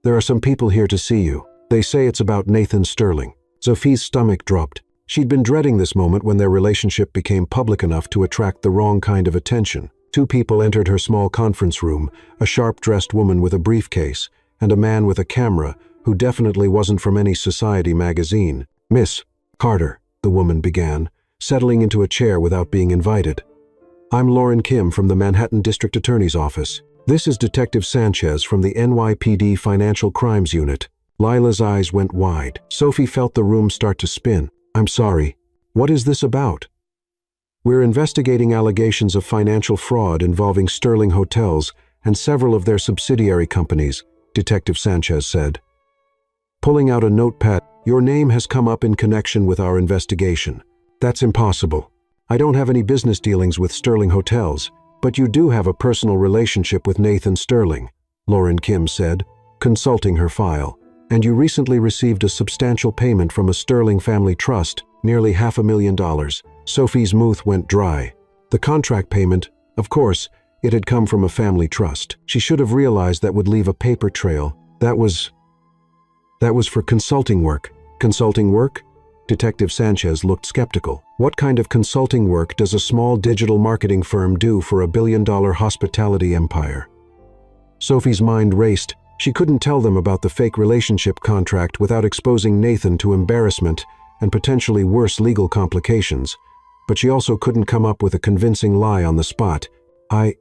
there are some people here to see you. They say it's about Nathan Sterling." Sophie's stomach dropped. She'd been dreading this moment when their relationship became public enough to attract the wrong kind of attention. 2 people entered her small conference room, a sharp-dressed woman with a briefcase, and a man with a camera who definitely wasn't from any society magazine. "Miss Carter," the woman began, settling into a chair without being invited. "I'm Lauren Kim from the Manhattan District Attorney's Office. This is Detective Sanchez from the NYPD Financial Crimes Unit." Lila's eyes went wide. Sophie felt the room start to spin. "I'm sorry. What is this about?" "We're investigating allegations of financial fraud involving Sterling Hotels and several of their subsidiary companies," Detective Sanchez said. Pulling out a notepad, "Your name has come up in connection with our investigation." "That's impossible. I don't have any business dealings with Sterling Hotels, but you do have a personal relationship with Nathan Sterling," Lauren Kim said, consulting her file. "And you recently received a substantial payment from a Sterling family trust, nearly $500,000. Sophie's mouth went dry. The contract payment, of course, it had come from a family trust. She should have realized that would leave a paper trail, That was for consulting work. Consulting work? Detective Sanchez looked skeptical. What kind of consulting work does a small digital marketing firm do for a billion-dollar hospitality empire? Sophie's mind raced. She couldn't tell them about the fake relationship contract without exposing Nathan to embarrassment and potentially worse legal complications, but she also couldn't come up with a convincing lie on the spot. I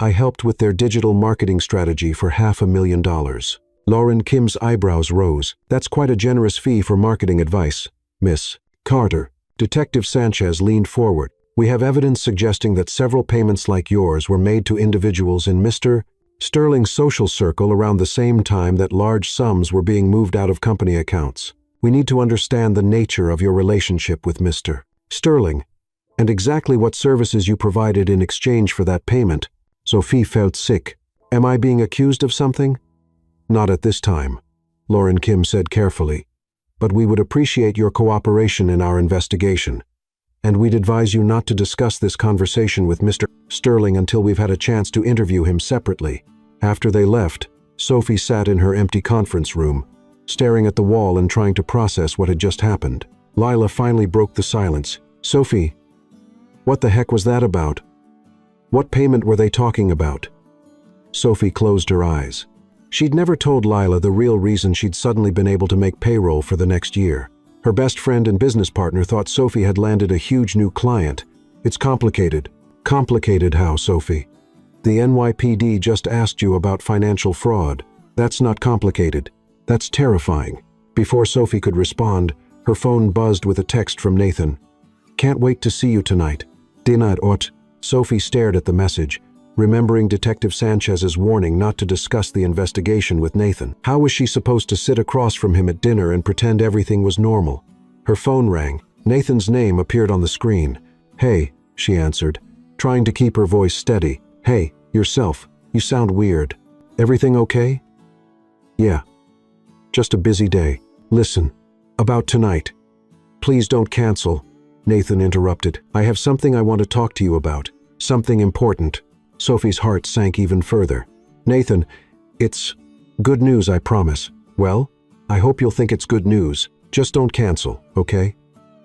helped with their digital marketing strategy for $500,000. Lauren Kim's eyebrows rose. That's quite a generous fee for marketing advice, Miss Carter. Detective Sanchez leaned forward. We have evidence suggesting that several payments like yours were made to individuals in Mr. Sterling's social circle around the same time that large sums were being moved out of company accounts. We need to understand the nature of your relationship with Mr. Sterling and exactly what services you provided in exchange for that payment. Sophie felt sick. Am I being accused of something? Not at this time, Lauren Kim said carefully, but we would appreciate your cooperation in our investigation, and we'd advise you not to discuss this conversation with Mr. Sterling until we've had a chance to interview him separately. After they left, Sophie sat in her empty conference room, staring at the wall and trying to process what had just happened. Lila finally broke the silence. Sophie, what the heck was that about? What payment were they talking about? Sophie closed her eyes. She'd never told Lila the real reason she'd suddenly been able to make payroll for the next year. Her best friend and business partner thought Sophie had landed a huge new client. It's complicated. Complicated how, Sophie? The NYPD just asked you about financial fraud. That's not complicated. That's terrifying. Before Sophie could respond, her phone buzzed with a text from Nathan. Can't wait to see you tonight. Dinner ot. Sophie stared at the message, remembering Detective Sanchez's warning not to discuss the investigation with Nathan. How was she supposed to sit across from him at dinner and pretend everything was normal? Her phone rang. Nathan's name appeared on the screen. Hey, she answered, trying to keep her voice steady. Hey, yourself. You sound weird. Everything okay? Yeah. Just a busy day. Listen, about tonight. Please don't cancel, Nathan interrupted. I have something I want to talk to you about. Something important. Sophie's heart sank even further. Nathan, it's good news, I promise. Well, I hope you'll think it's good news. Just don't cancel, okay?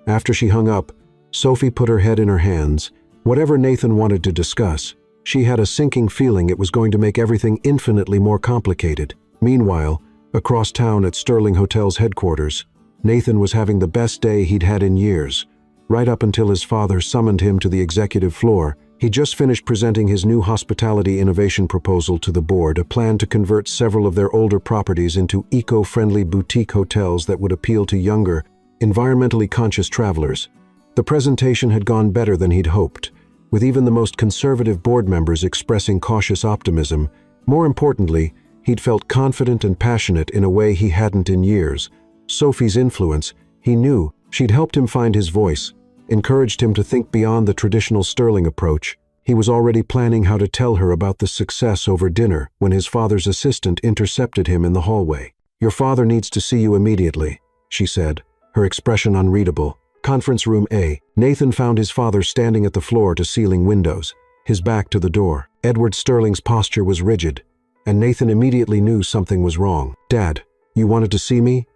After she hung up, Sophie put her head in her hands. Whatever Nathan wanted to discuss, she had a sinking feeling it was going to make everything infinitely more complicated. Meanwhile, across town at Sterling Hotel's headquarters, Nathan was having the best day he'd had in years. Right up until his father summoned him to the executive floor, he just finished presenting his new hospitality innovation proposal to the board, a plan to convert several of their older properties into eco-friendly boutique hotels that would appeal to younger, environmentally conscious travelers. The presentation had gone better than he'd hoped, with even the most conservative board members expressing cautious optimism. More importantly, he'd felt confident and passionate in a way he hadn't in years. Sophie's influence, he knew, she'd helped him find his voice, encouraged him to think beyond the traditional Sterling approach. He was already planning how to tell her about the success over dinner when his father's assistant intercepted him in the hallway. Your father needs to see you immediately, she said, her expression unreadable. Conference room A. Nathan found his father standing at the floor-to-ceiling windows, his back to the door. Edward Sterling's posture was rigid, and Nathan immediately knew something was wrong. Dad, you wanted to see me?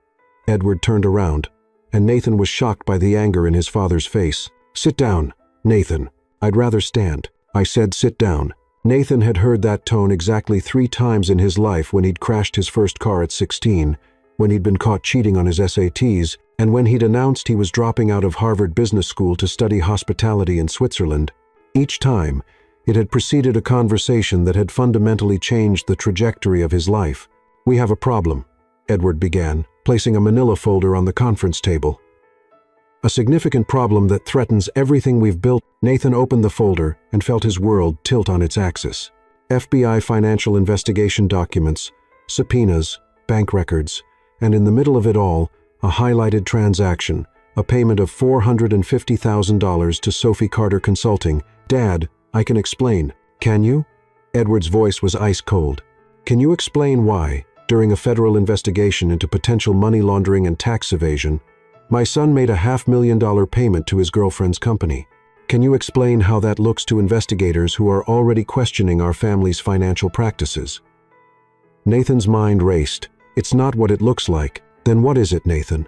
Edward turned around, and Nathan was shocked by the anger in his father's face. Sit down, Nathan. I'd rather stand. I said sit down. Nathan had heard that tone exactly 3 times in his life when he'd crashed his first car at 16, when he'd been caught cheating on his SATs, and when he'd announced he was dropping out of Harvard Business School to study hospitality in Switzerland. Each time, it had preceded a conversation that had fundamentally changed the trajectory of his life. We have a problem, Edward began, placing a manila folder on the conference table. A significant problem that threatens everything we've built. Nathan opened the folder and felt his world tilt on its axis. FBI financial investigation documents, subpoenas, bank records, and in the middle of it all, a highlighted transaction, a payment of $450,000 to Sophie Carter Consulting. Dad, I can explain. Can you? Edward's voice was ice cold. Can you explain why, during a federal investigation into potential money laundering and tax evasion, my son made a $500,000 payment to his girlfriend's company? Can you explain how that looks to investigators who are already questioning our family's financial practices? Nathan's mind raced. It's not what it looks like. Then what is it, Nathan?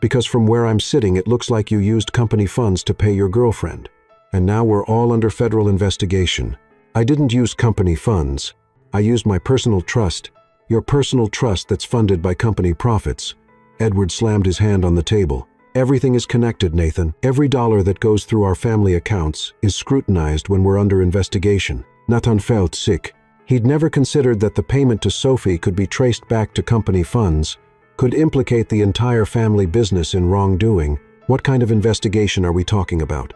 Because from where I'm sitting, it looks like you used company funds to pay your girlfriend. And now we're all under federal investigation. I didn't use company funds. I used my personal trust. Your personal trust that's funded by company profits. Edward slammed his hand on the table. Everything is connected, Nathan. Every dollar that goes through our family accounts is scrutinized when we're under investigation. Nathan felt sick. He'd never considered that the payment to Sophie could be traced back to company funds, could implicate the entire family business in wrongdoing. What kind of investigation are we talking about?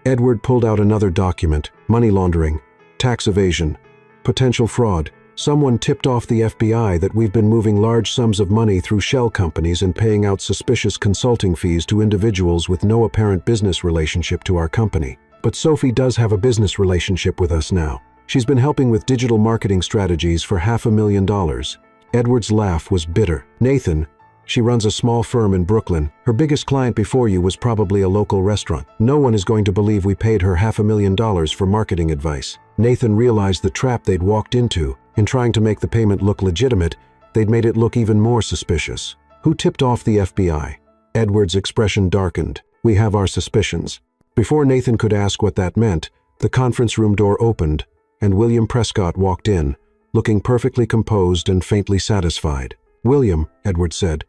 Edward pulled out another document. Money laundering, tax evasion, potential fraud. Someone tipped off the FBI that we've been moving large sums of money through shell companies and paying out suspicious consulting fees to individuals with no apparent business relationship to our company. But Sophie does have a business relationship with us now. She's been helping with digital marketing strategies for $500,000. Edward's laugh was bitter. Nathan, she runs a small firm in Brooklyn. Her biggest client before you was probably a local restaurant. No one is going to believe we paid her $500,000 for marketing advice. Nathan realized the trap they'd walked into. In trying to make the payment look legitimate, they'd made it look even more suspicious. Who tipped off the FBI? Edward's expression darkened. We have our suspicions. Before Nathan could ask what that meant, the conference room door opened, and William Prescott walked in, looking perfectly composed and faintly satisfied. William, Edward said,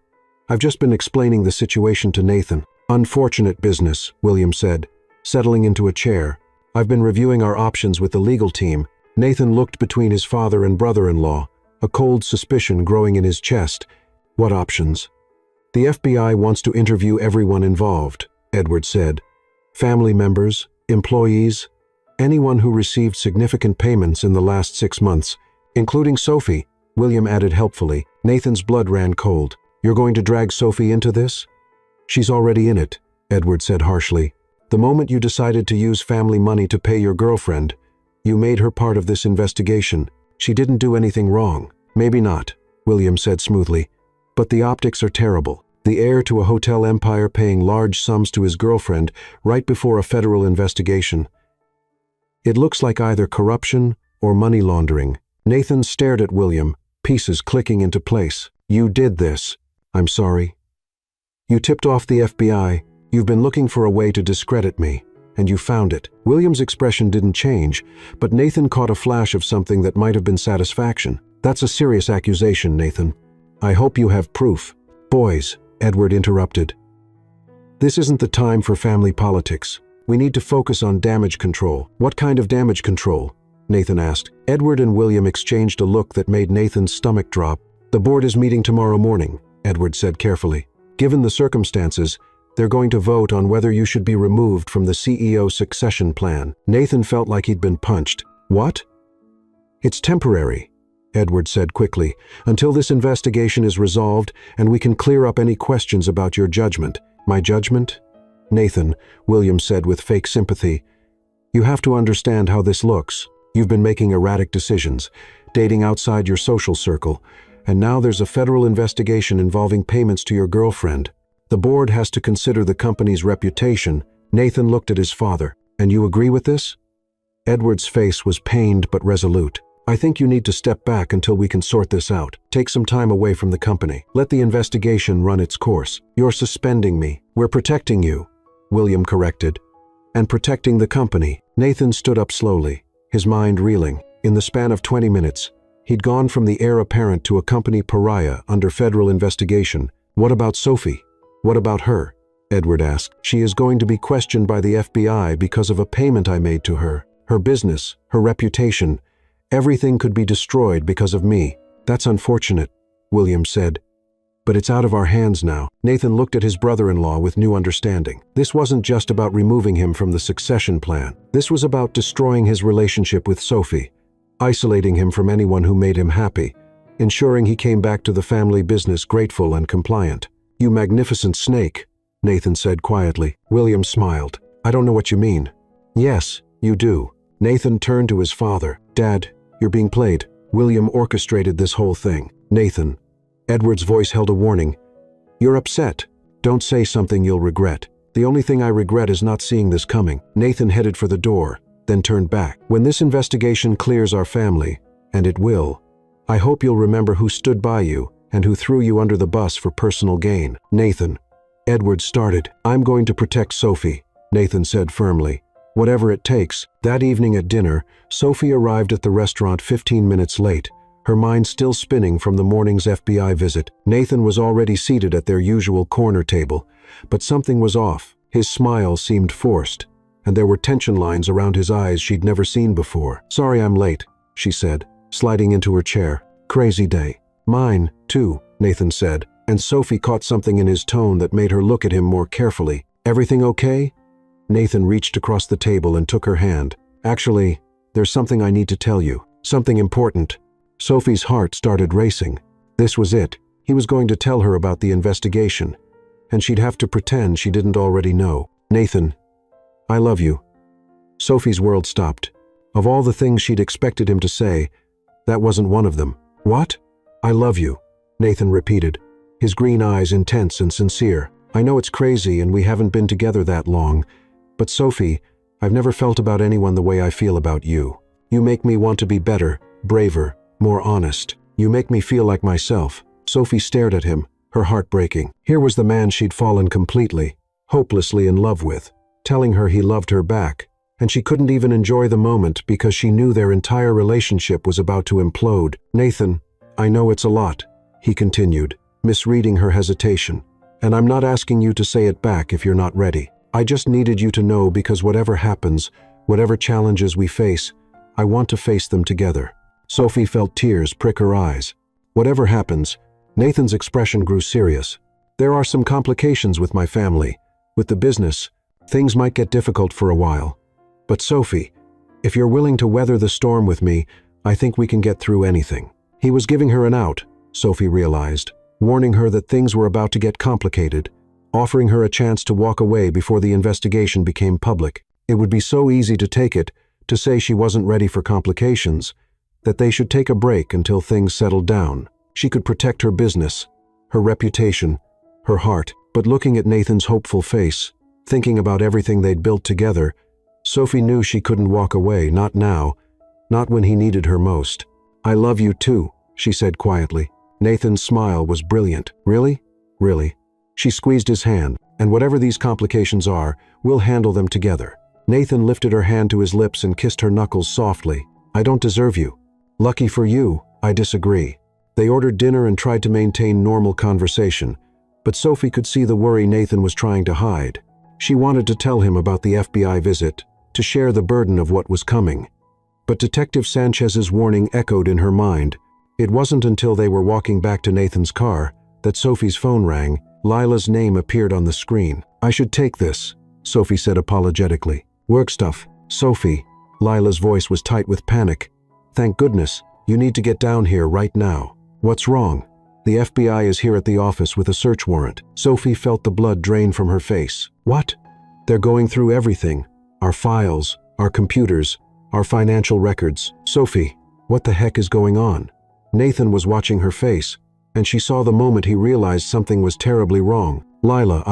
I've just been explaining the situation to Nathan. Unfortunate business, William said, settling into a chair. I've been reviewing our options with the legal team. Nathan looked between his father and brother-in-law, a cold suspicion growing in his chest. What options? The FBI wants to interview everyone involved, Edward said. Family members, employees, anyone who received significant payments in the last 6 months, including Sophie, William added helpfully. Nathan's blood ran cold. You're going to drag Sophie into this? She's already in it, Edward said harshly. The moment you decided to use family money to pay your girlfriend, you made her part of this investigation. She didn't do anything wrong. Maybe not, William said smoothly. But the optics are terrible. The heir to a hotel empire paying large sums to his girlfriend right before a federal investigation. It looks like either corruption or money laundering. Nathan stared at William, pieces clicking into place. You did this. I'm sorry. You tipped off the FBI. You've been looking for a way to discredit me. And you found it. William's expression didn't change, but Nathan caught a flash of something that might have been satisfaction. That's a serious accusation, Nathan. I hope you have proof. Boys, Edward interrupted. This isn't the time for family politics. We need to focus on damage control. What kind of damage control? Nathan asked. Edward and William exchanged a look that made Nathan's stomach drop. The board is meeting tomorrow morning, Edward said carefully. Given the circumstances, they're going to vote on whether you should be removed from the CEO succession plan. Nathan felt like he'd been punched. What? It's temporary, Edward said quickly, until this investigation is resolved and we can clear up any questions about your judgment. My judgment? Nathan, William said with fake sympathy, you have to understand how this looks. You've been making erratic decisions, dating outside your social circle, and now there's a federal investigation involving payments to your girlfriend. The board has to consider the company's reputation. Nathan looked at his father. And you agree with this? Edward's face was pained but resolute. I think you need to step back until we can sort this out. Take some time away from the company. Let the investigation run its course. You're suspending me. We're protecting you, William corrected. And protecting the company. Nathan stood up slowly, his mind reeling. In the span of 20 minutes, he'd gone from the heir apparent to a company pariah under federal investigation. What about Sophie? What about her? Edward asked. She is going to be questioned by the FBI because of a payment I made to her. Her business, her reputation, everything could be destroyed because of me. That's unfortunate, William said. But it's out of our hands now. Nathan looked at his brother-in-law with new understanding. This wasn't just about removing him from the succession plan. This was about destroying his relationship with Sophie, isolating him from anyone who made him happy, ensuring he came back to the family business grateful and compliant. You magnificent snake, Nathan said quietly. William smiled. I don't know what you mean. Yes, you do. Nathan turned to his father. Dad, you're being played. William orchestrated this whole thing. Nathan. Edward's voice held a warning. You're upset. Don't say something you'll regret. The only thing I regret is not seeing this coming. Nathan headed for the door, then turned back. When this investigation clears our family, and it will, I hope you'll remember who stood by you and who threw you under the bus for personal gain. Nathan. Edward started. I'm going to protect Sophie, Nathan said firmly. Whatever it takes. That evening at dinner, Sophie arrived at the restaurant 15 minutes late, her mind still spinning from the morning's FBI visit. Nathan was already seated at their usual corner table, but something was off. His smile seemed forced, and there were tension lines around his eyes she'd never seen before. Sorry I'm late, she said, sliding into her chair. Crazy day. Mine, too, Nathan said, and Sophie caught something in his tone that made her look at him more carefully. Everything okay? Nathan reached across the table and took her hand. Actually, there's something I need to tell you. Something important. Sophie's heart started racing. This was it. He was going to tell her about the investigation, and she'd have to pretend she didn't already know. Nathan, I love you. Sophie's world stopped. Of all the things she'd expected him to say, that wasn't one of them. What? I love you, Nathan repeated, his green eyes intense and sincere. I know it's crazy and we haven't been together that long, but Sophie, I've never felt about anyone the way I feel about you. You make me want to be better, braver, more honest. You make me feel like myself. Sophie stared at him, her heart breaking. Here was the man she'd fallen completely, hopelessly in love with, telling her he loved her back, and she couldn't even enjoy the moment because she knew their entire relationship was about to implode. Nathan, I know it's a lot, he continued, misreading her hesitation, and I'm not asking you to say it back if you're not ready. I just needed you to know because whatever happens, whatever challenges we face, I want to face them together. Sophie felt tears prick her eyes. Whatever happens, Nathan's expression grew serious. There are some complications with my family. With the business, things might get difficult for a while. But Sophie, if you're willing to weather the storm with me, I think we can get through anything. He was giving her an out, Sophie realized, warning her that things were about to get complicated, offering her a chance to walk away before the investigation became public. It would be so easy to take it, to say she wasn't ready for complications, that they should take a break until things settled down. She could protect her business, her reputation, her heart. But looking at Nathan's hopeful face, thinking about everything they'd built together, Sophie knew she couldn't walk away, not now, not when he needed her most. I love you too, she said quietly. Nathan's smile was brilliant. Really? Really? She squeezed his hand. And whatever these complications are, we'll handle them together. Nathan lifted her hand to his lips and kissed her knuckles softly. I don't deserve you. Lucky for you, I disagree. They ordered dinner and tried to maintain normal conversation, but Sophie could see the worry Nathan was trying to hide. She wanted to tell him about the FBI visit, to share the burden of what was coming. But Detective Sanchez's warning echoed in her mind. It wasn't until they were walking back to Nathan's car that Sophie's phone rang. Lila's name appeared on the screen. I should take this, Sophie said apologetically. Work stuff. Sophie. Lila's voice was tight with panic. Thank goodness. You need to get down here right now. What's wrong? The FBI is here at the office with a search warrant. Sophie felt the blood drain from her face. What? They're going through everything. Our files, our computers, our financial records. Sophie, what the heck is going on? Nathan was watching her face, and she saw the moment he realized something was terribly wrong. Lila,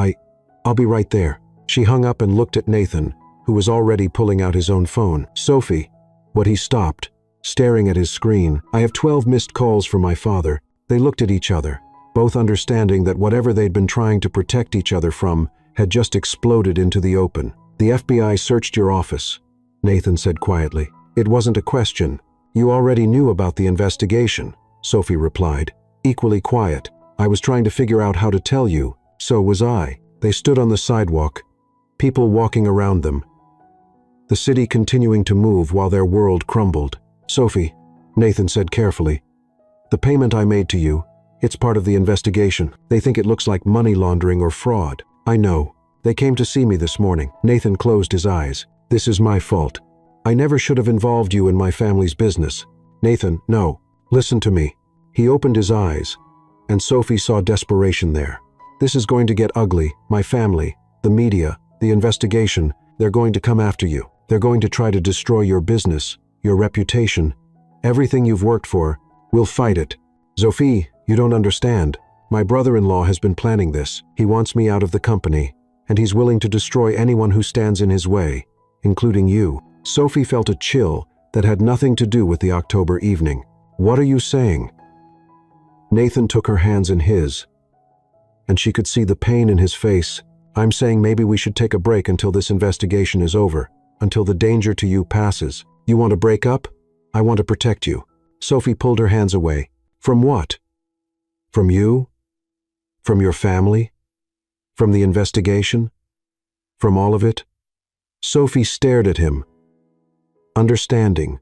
I'll be right there. She hung up and looked at Nathan, who was already pulling out his own phone. Sophie. But he stopped, staring at his screen. I have 12 missed calls from my father. They looked at each other, both understanding that whatever they'd been trying to protect each other from had just exploded into the open. The FBI searched your office, Nathan said quietly. It wasn't a question. You already knew about the investigation, Sophie replied, equally quiet. I was trying to figure out how to tell you. So was I. They stood on the sidewalk, people walking around them, the city continuing to move while their world crumbled. Sophie, Nathan said carefully, the payment I made to you, it's part of the investigation. They think it looks like money laundering or fraud. I know. They came to see me this morning. Nathan closed his eyes. This is my fault. I never should have involved you in my family's business. Nathan, no. Listen to me. He opened his eyes, and Sophie saw desperation there. This is going to get ugly. My family, the media, the investigation, they're going to come after you. They're going to try to destroy your business, your reputation, everything you've worked for. We'll fight it. Sophie, you don't understand. My brother-in-law has been planning this. He wants me out of the company, and he's willing to destroy anyone who stands in his way, including you. Sophie felt a chill that had nothing to do with the October evening. What are you saying? Nathan took her hands in his, and she could see the pain in his face. I'm saying maybe we should take a break until this investigation is over, until the danger to you passes. You want to break up? I want to protect you. Sophie pulled her hands away. From what? From you? From your family? From the investigation? From all of it? Sophie stared at him. Understanding.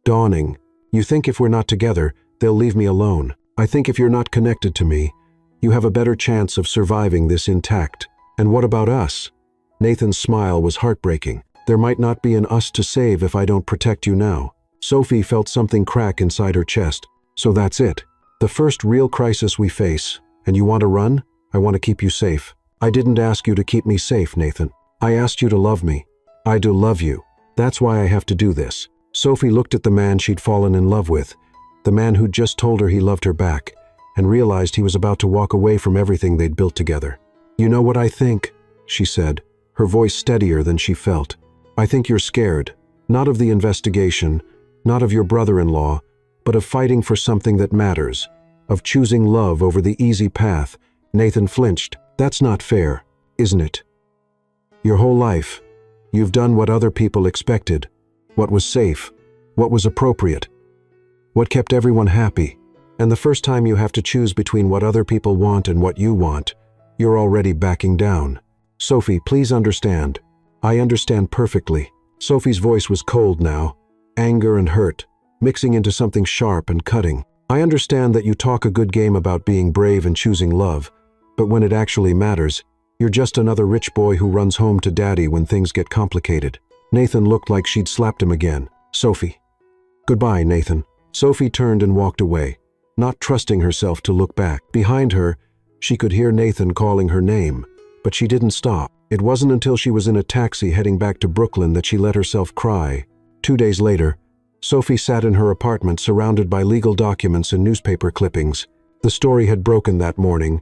Dawning. You think if we're not together, they'll leave me alone. I think if you're not connected to me, you have a better chance of surviving this intact. And what about us? Nathan's smile was heartbreaking. There might not be an us to save if I don't protect you now. Sophie felt something crack inside her chest. So that's it. The first real crisis we face. And you want to run? I want to keep you safe. I didn't ask you to keep me safe, Nathan. I asked you to love me. I do love you. That's why I have to do this. Sophie looked at the man she'd fallen in love with, the man who'd just told her he loved her back, and realized he was about to walk away from everything they'd built together. You know what I think, she said, her voice steadier than she felt. I think you're scared, not of the investigation, not of your brother-in-law, but of fighting for something that matters, of choosing love over the easy path. Nathan flinched. That's not fair, isn't it? Your whole life, you've done what other people expected, what was safe, what was appropriate, what kept everyone happy. And the first time you have to choose between what other people want and what you want, you're already backing down. Sophie, please understand. I understand perfectly. Sophie's voice was cold now, anger and hurt, mixing into something sharp and cutting. I understand that you talk a good game about being brave and choosing love, but when it actually matters, you're just another rich boy who runs home to daddy when things get complicated. Nathan looked like she'd slapped him again. Sophie. Goodbye, Nathan. Sophie turned and walked away, not trusting herself to look back. Behind her, she could hear Nathan calling her name, but she didn't stop. It wasn't until she was in a taxi heading back to Brooklyn that she let herself cry. 2 days later, Sophie sat in her apartment surrounded by legal documents and newspaper clippings. The story had broken that morning.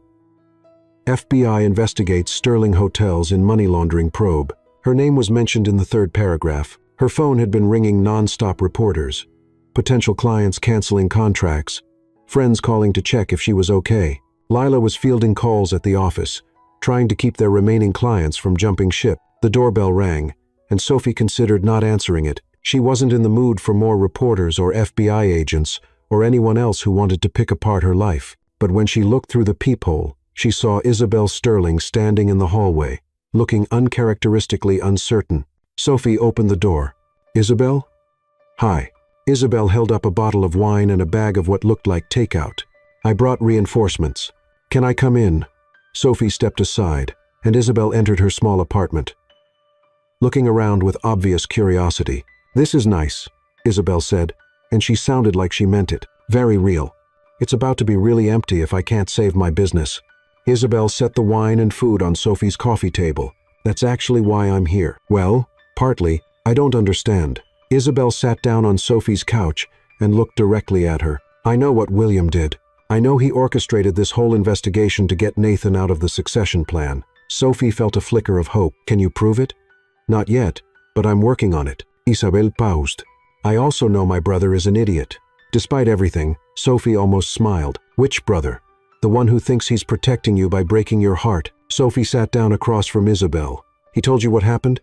FBI investigates Sterling Hotels in money laundering probe. Her name was mentioned in the 3rd paragraph. Her phone had been ringing non-stop reporters. Potential clients canceling contracts. Friends calling to check if she was okay. Lila was fielding calls at the office, trying to keep their remaining clients from jumping ship. The doorbell rang, and Sophie considered not answering it. She wasn't in the mood for more reporters or FBI agents or anyone else who wanted to pick apart her life. But when she looked through the peephole, she saw Isabel Sterling standing in the hallway, looking uncharacteristically uncertain. Sophie opened the door. Isabel? Hi. Isabel held up a bottle of wine and a bag of what looked like takeout. I brought reinforcements. Can I come in? Sophie stepped aside, and Isabel entered her small apartment, looking around with obvious curiosity. This is nice, Isabel said, and she sounded like she meant it. Very real. It's about to be really empty if I can't save my business. Isabel set the wine and food on Sophie's coffee table. That's actually why I'm here. Well, partly. I don't understand. Isabel sat down on Sophie's couch and looked directly at her. I know what William did. I know he orchestrated this whole investigation to get Nathan out of the succession plan. Sophie felt a flicker of hope. Can you prove it? Not yet, but I'm working on it. Isabel paused. I also know my brother is an idiot. Despite everything, Sophie almost smiled. Which brother? The one who thinks he's protecting you by breaking your heart. Sophie sat down across from Isabel. He told you what happened?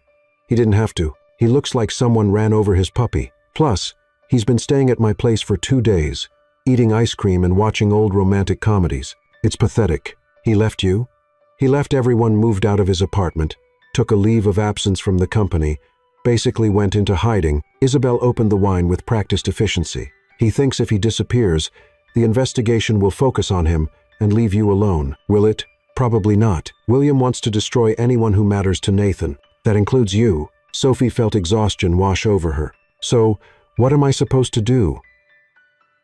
He didn't have to. He looks like someone ran over his puppy. Plus, he's been staying at my place for 2 days, eating ice cream and watching old romantic comedies. It's pathetic. He left you? He left everyone, moved out of his apartment, took a leave of absence from the company, basically went into hiding. Isabel opened the wine with practiced efficiency. He thinks if he disappears, the investigation will focus on him and leave you alone. Will it? Probably not. William wants to destroy anyone who matters to Nathan. That includes you. Sophie felt exhaustion wash over her. So, what am I supposed to do?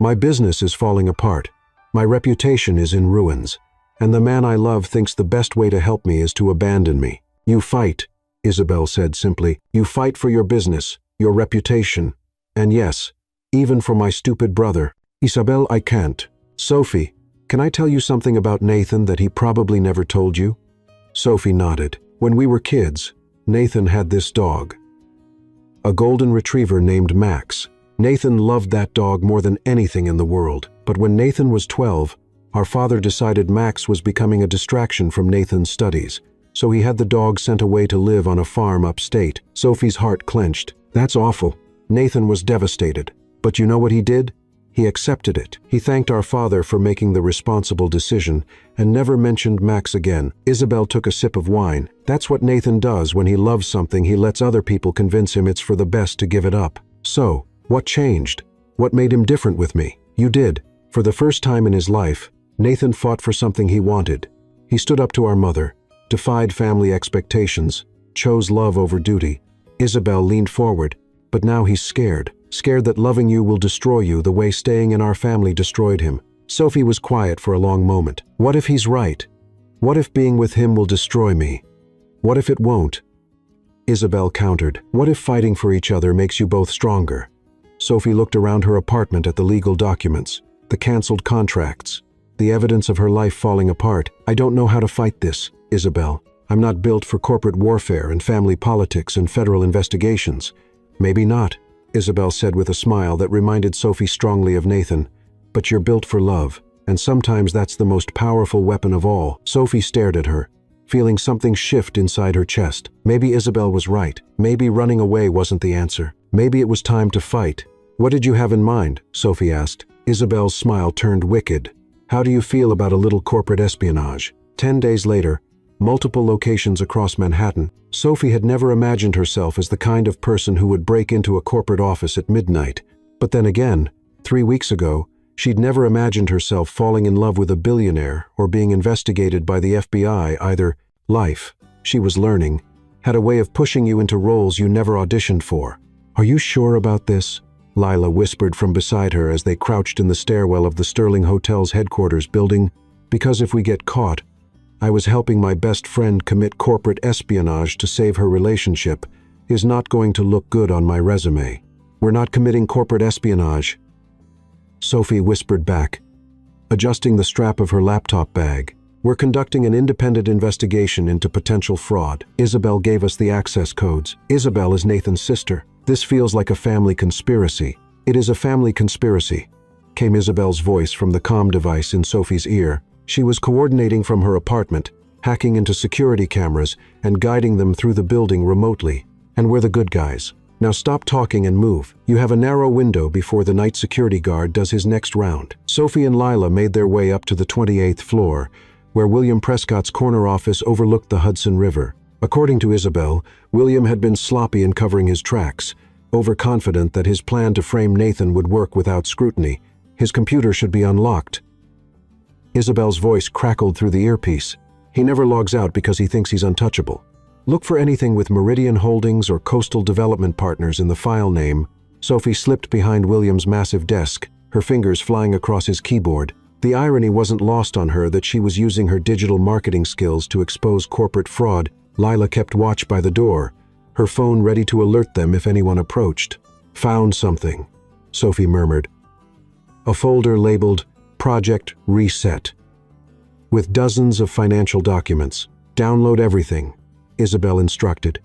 My business is falling apart. My reputation is in ruins. And the man I love thinks the best way to help me is to abandon me. You fight, Isabel said simply. You fight for your business, your reputation. And yes, even for my stupid brother. Isabel, I can't. Sophie, can I tell you something about Nathan that he probably never told you? Sophie nodded. When we were kids, Nathan had this dog. A golden retriever named Max. Nathan loved that dog more than anything in the world. But when Nathan was 12, our father decided Max was becoming a distraction from Nathan's studies, so he had the dog sent away to live on a farm upstate. Sophie's heart clenched. That's awful. Nathan was devastated. But you know what he did? He accepted it. He thanked our father for making the responsible decision and never mentioned Max again. Isabel took a sip of wine. That's what Nathan does when he loves something. He lets other people convince him it's for the best to give it up. So, what changed? What made him different with me? You did. For the first time in his life, Nathan fought for something he wanted. He stood up to our mother, defied family expectations, chose love over duty. Isabel leaned forward, but now he's scared. Scared that loving you will destroy you the way staying in our family destroyed him. Sophie was quiet for a long moment. What if he's right? What if being with him will destroy me? What if it won't? Isabel countered. What if fighting for each other makes you both stronger? Sophie looked around her apartment at the legal documents, the canceled contracts, the evidence of her life falling apart. I don't know how to fight this, Isabel. I'm not built for corporate warfare and family politics and federal investigations. Maybe not, Isabel said with a smile that reminded Sophie strongly of Nathan. But you're built for love, and sometimes that's the most powerful weapon of all. Sophie stared at her, feeling something shift inside her chest. Maybe Isabel was right. Maybe running away wasn't the answer. Maybe it was time to fight. What did you have in mind? Sophie asked. Isabel's smile turned wicked. How do you feel about a little corporate espionage? 10 days later, multiple locations across Manhattan. Sophie had never imagined herself as the kind of person who would break into a corporate office at midnight. But then again, 3 weeks ago, she'd never imagined herself falling in love with a billionaire or being investigated by the FBI either. Life, she was learning, had a way of pushing you into roles you never auditioned for. Are you sure about this? Lila whispered from beside her as they crouched in the stairwell of the Sterling Hotel's headquarters building. Because if we get caught, I was helping my best friend commit corporate espionage to save her relationship, is not going to look good on my resume. We're not committing corporate espionage, Sophie whispered back, adjusting the strap of her laptop bag. We're conducting an independent investigation into potential fraud. Isabel gave us the access codes. Isabel is Nathan's sister. This feels like a family conspiracy. It is a family conspiracy, came Isabel's voice from the comm device in Sophie's ear. She was coordinating from her apartment, hacking into security cameras and guiding them through the building remotely. And we're the good guys. Now stop talking and move. You have a narrow window before the night security guard does his next round. Sophie and Lila made their way up to the 28th floor, where William Prescott's corner office overlooked the Hudson River. According to Isabel, William had been sloppy in covering his tracks, overconfident that his plan to frame Nathan would work without scrutiny. His computer should be unlocked. Isabel's voice crackled through the earpiece. He never logs out because he thinks he's untouchable. Look for anything with Meridian Holdings or Coastal Development Partners in the file name. Sophie slipped behind William's massive desk, her fingers flying across his keyboard. The irony wasn't lost on her that she was using her digital marketing skills to expose corporate fraud. Lila kept watch by the door, her phone ready to alert them if anyone approached. Found something, Sophie murmured. A folder labeled Project Reset, with dozens of financial documents. Download everything, Isabel instructed.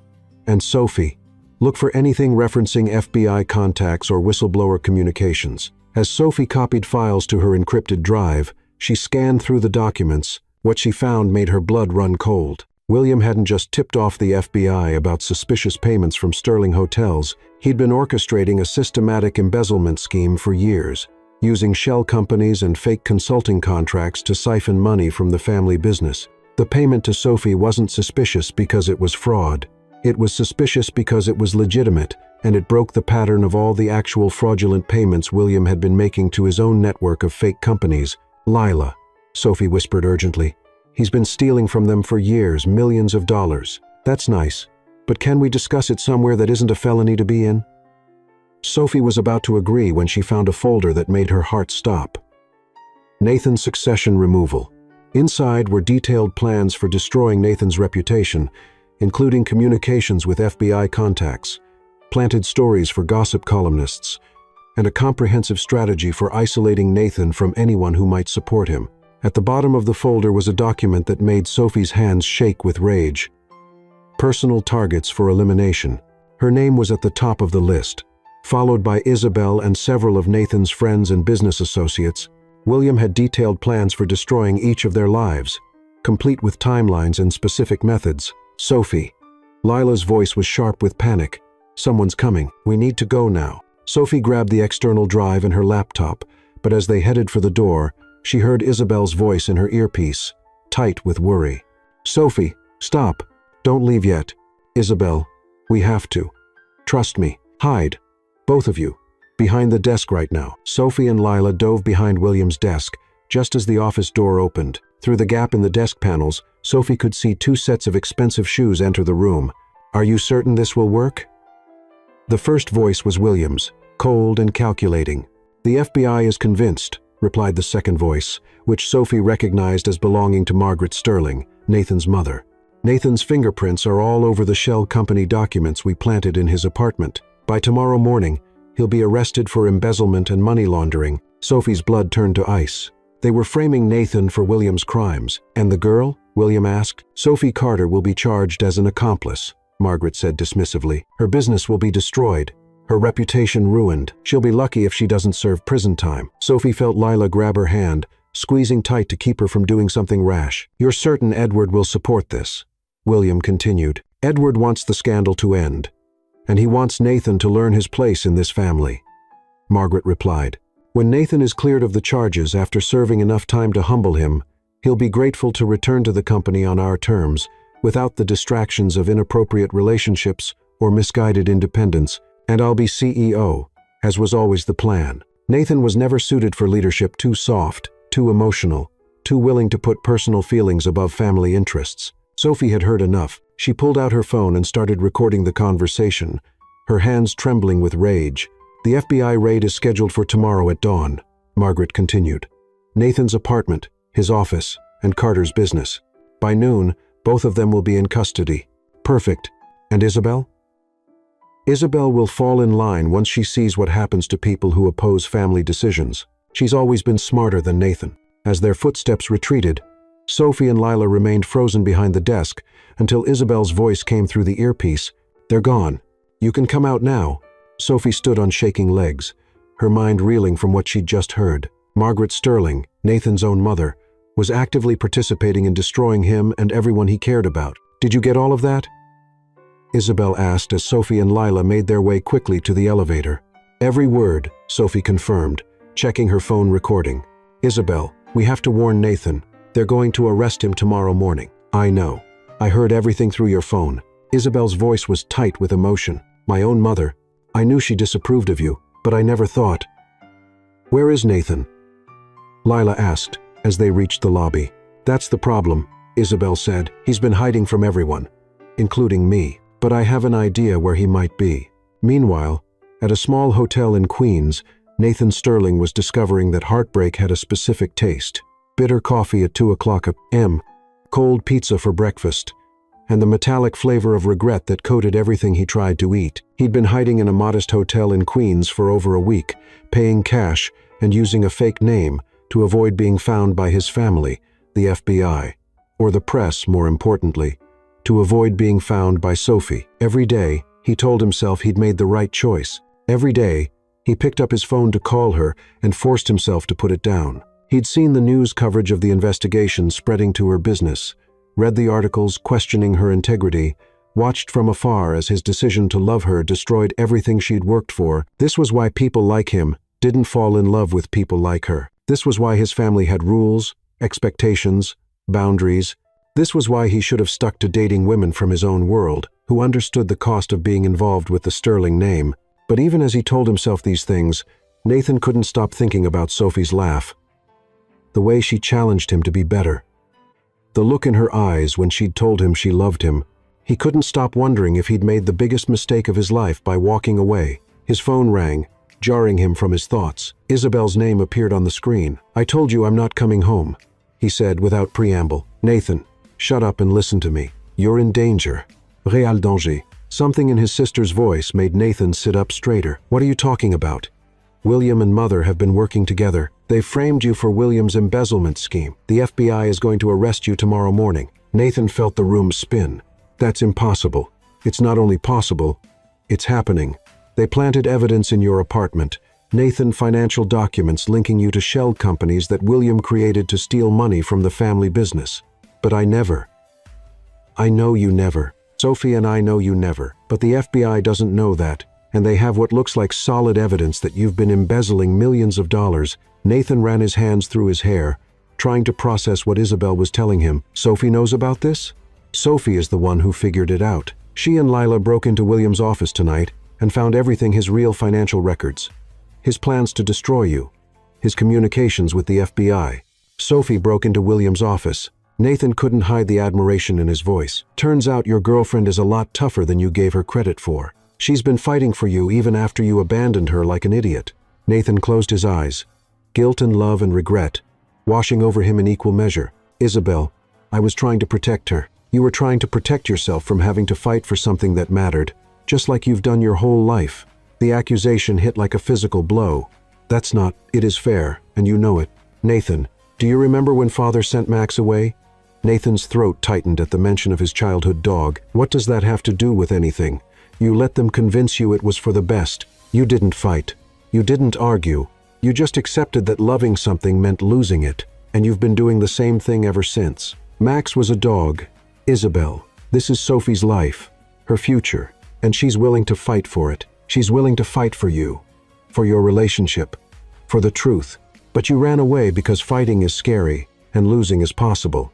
And Sophie, look for anything referencing FBI contacts or whistleblower communications. As Sophie copied files to her encrypted drive, she scanned through the documents. What she found made her blood run cold. William hadn't just tipped off the FBI about suspicious payments from Sterling hotels. He'd been orchestrating a systematic embezzlement scheme for years, using shell companies and fake consulting contracts to siphon money from the family business. The payment to Sophie wasn't suspicious because it was fraud. It was suspicious because it was legitimate, and it broke the pattern of all the actual fraudulent payments William had been making to his own network of fake companies. Lila, Sophie whispered urgently. He's been stealing from them for years, millions of dollars. That's nice, but can we discuss it somewhere that isn't a felony to be in? Sophie was about to agree when she found a folder that made her heart stop. Nathan's succession removal. Inside were detailed plans for destroying Nathan's reputation, including communications with FBI contacts, planted stories for gossip columnists, and a comprehensive strategy for isolating Nathan from anyone who might support him. At the bottom of the folder was a document that made Sophie's hands shake with rage. Personal targets for elimination. Her name was at the top of the list. Followed by Isabel and several of Nathan's friends and business associates, William had detailed plans for destroying each of their lives, complete with timelines and specific methods. Sophie. Lila's voice was sharp with panic. Someone's coming. We need to go now. Sophie grabbed the external drive and her laptop, but as they headed for the door, she heard Isabel's voice in her earpiece, tight with worry. Sophie, stop. Don't leave yet. Isabel, we have to. Trust me. Hide. Both of you. Behind the desk right now. Sophie and Lila dove behind William's desk, just as the office door opened. Through the gap in the desk panels, Sophie could see 2 sets of expensive shoes enter the room. Are you certain this will work? The first voice was William's, cold and calculating. The FBI is convinced, replied the second voice, which Sophie recognized as belonging to Margaret Sterling, Nathan's mother. Nathan's fingerprints are all over the shell company documents we planted in his apartment. By tomorrow morning, he'll be arrested for embezzlement and money laundering. Sophie's blood turned to ice. They were framing Nathan for William's crimes. And the girl? William asked. Sophie Carter will be charged as an accomplice, Margaret said dismissively. Her business will be destroyed. Her reputation ruined. She'll be lucky if she doesn't serve prison time. Sophie felt Lila grab her hand, squeezing tight to keep her from doing something rash. You're certain Edward will support this? William continued. Edward wants the scandal to end, and he wants Nathan to learn his place in this family. Margaret replied. When Nathan is cleared of the charges after serving enough time to humble him, he'll be grateful to return to the company on our terms, without the distractions of inappropriate relationships or misguided independence, and I'll be CEO, as was always the plan. Nathan was never suited for leadership. Too soft, too emotional, too willing to put personal feelings above family interests. Sophie had heard enough. She pulled out her phone and started recording the conversation, her hands trembling with rage. The FBI raid is scheduled for tomorrow at dawn, Margaret continued. Nathan's apartment, his office, and Carter's business. By noon, both of them will be in custody. Perfect. And Isabel? Isabel will fall in line once she sees what happens to people who oppose family decisions. She's always been smarter than Nathan. As their footsteps retreated, Sophie and Lila remained frozen behind the desk until Isabel's voice came through the earpiece. They're gone. You can come out now. Sophie stood on shaking legs, her mind reeling from what she'd just heard. Margaret Sterling, Nathan's own mother, was actively participating in destroying him and everyone he cared about. Did you get all of that? Isabel asked as Sophie and Lila made their way quickly to the elevator. Every word, Sophie confirmed, checking her phone recording. Isabel, we have to warn Nathan. They're going to arrest him tomorrow morning. I know. I heard everything through your phone. Isabel's voice was tight with emotion. My own mother. I knew she disapproved of you, but I never thought. Where is Nathan? Lila asked as they reached the lobby. That's the problem, Isabel said. He's been hiding from everyone, including me. But I have an idea where he might be. Meanwhile, at a small hotel in Queens, Nathan Sterling was discovering that heartbreak had a specific taste. Bitter coffee at 2:00 a.m., cold pizza for breakfast, and the metallic flavor of regret that coated everything he tried to eat. He'd been hiding in a modest hotel in Queens for over a week, paying cash and using a fake name to avoid being found by his family, the FBI, or the press, more importantly, to avoid being found by Sophie. Every day, he told himself he'd made the right choice. Every day, he picked up his phone to call her and forced himself to put it down. He'd seen the news coverage of the investigation spreading to her business, read the articles questioning her integrity, watched from afar as his decision to love her destroyed everything she'd worked for. This was why people like him didn't fall in love with people like her. This was why his family had rules, expectations, boundaries. This was why he should have stuck to dating women from his own world, who understood the cost of being involved with the Sterling name. But even as he told himself these things, Nathan couldn't stop thinking about Sophie's laugh. The way she challenged him to be better. The look in her eyes when she'd told him she loved him. He couldn't stop wondering if he'd made the biggest mistake of his life by walking away. His phone rang, jarring him from his thoughts. Isabel's name appeared on the screen. I told you I'm not coming home, he said without preamble. Nathan, shut up and listen to me. You're in danger. Réel danger. Something in his sister's voice made Nathan sit up straighter. What are you talking about? William and Mother have been working together. They framed you for William's embezzlement scheme. The FBI is going to arrest you tomorrow morning. Nathan felt the room spin. That's impossible. It's not only possible, it's happening. They planted evidence in your apartment. Nathan, financial documents linking you to shell companies that William created to steal money from the family business. But I know you never. Sophie and I know you never. But the FBI doesn't know that, and they have what looks like solid evidence that you've been embezzling millions of dollars. Nathan ran his hands through his hair, trying to process what Isabel was telling him. Sophie knows about this? Sophie is the one who figured it out. She and Lila broke into William's office tonight and found everything: his real financial records, his plans to destroy you, his communications with the FBI. Sophie broke into William's office. Nathan couldn't hide the admiration in his voice. Turns out your girlfriend is a lot tougher than you gave her credit for. She's been fighting for you even after you abandoned her like an idiot. Nathan closed his eyes. Guilt and love and regret washing over him in equal measure. Isabel, I was trying to protect her. You were trying to protect yourself from having to fight for something that mattered, just like you've done your whole life. The accusation hit like a physical blow. That's not, it is fair, and you know it. Nathan, do you remember when Father sent Max away? Nathan's throat tightened at the mention of his childhood dog. What does that have to do with anything? You let them convince you it was for the best. You didn't fight. You didn't argue. You just accepted that loving something meant losing it, and you've been doing the same thing ever since. Max was a dog. Isabel, this is Sophie's life, her future, and she's willing to fight for it. She's willing to fight for you, for your relationship, for the truth. But you ran away because fighting is scary and losing is possible.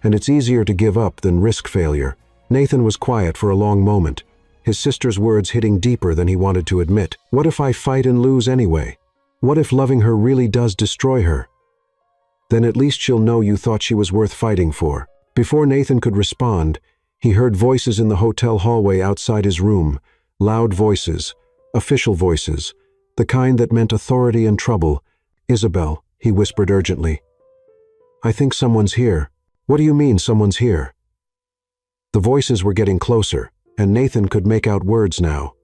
And it's easier to give up than risk failure. Nathan was quiet for a long moment, his sister's words hitting deeper than he wanted to admit. What if I fight and lose anyway? What if loving her really does destroy her? Then at least she'll know you thought she was worth fighting for. Before Nathan could respond, he heard voices in the hotel hallway outside his room. Loud voices, official voices, the kind that meant authority and trouble. Isabel, he whispered urgently. I think someone's here. What do you mean someone's here? The voices were getting closer, and Nathan could make out words now.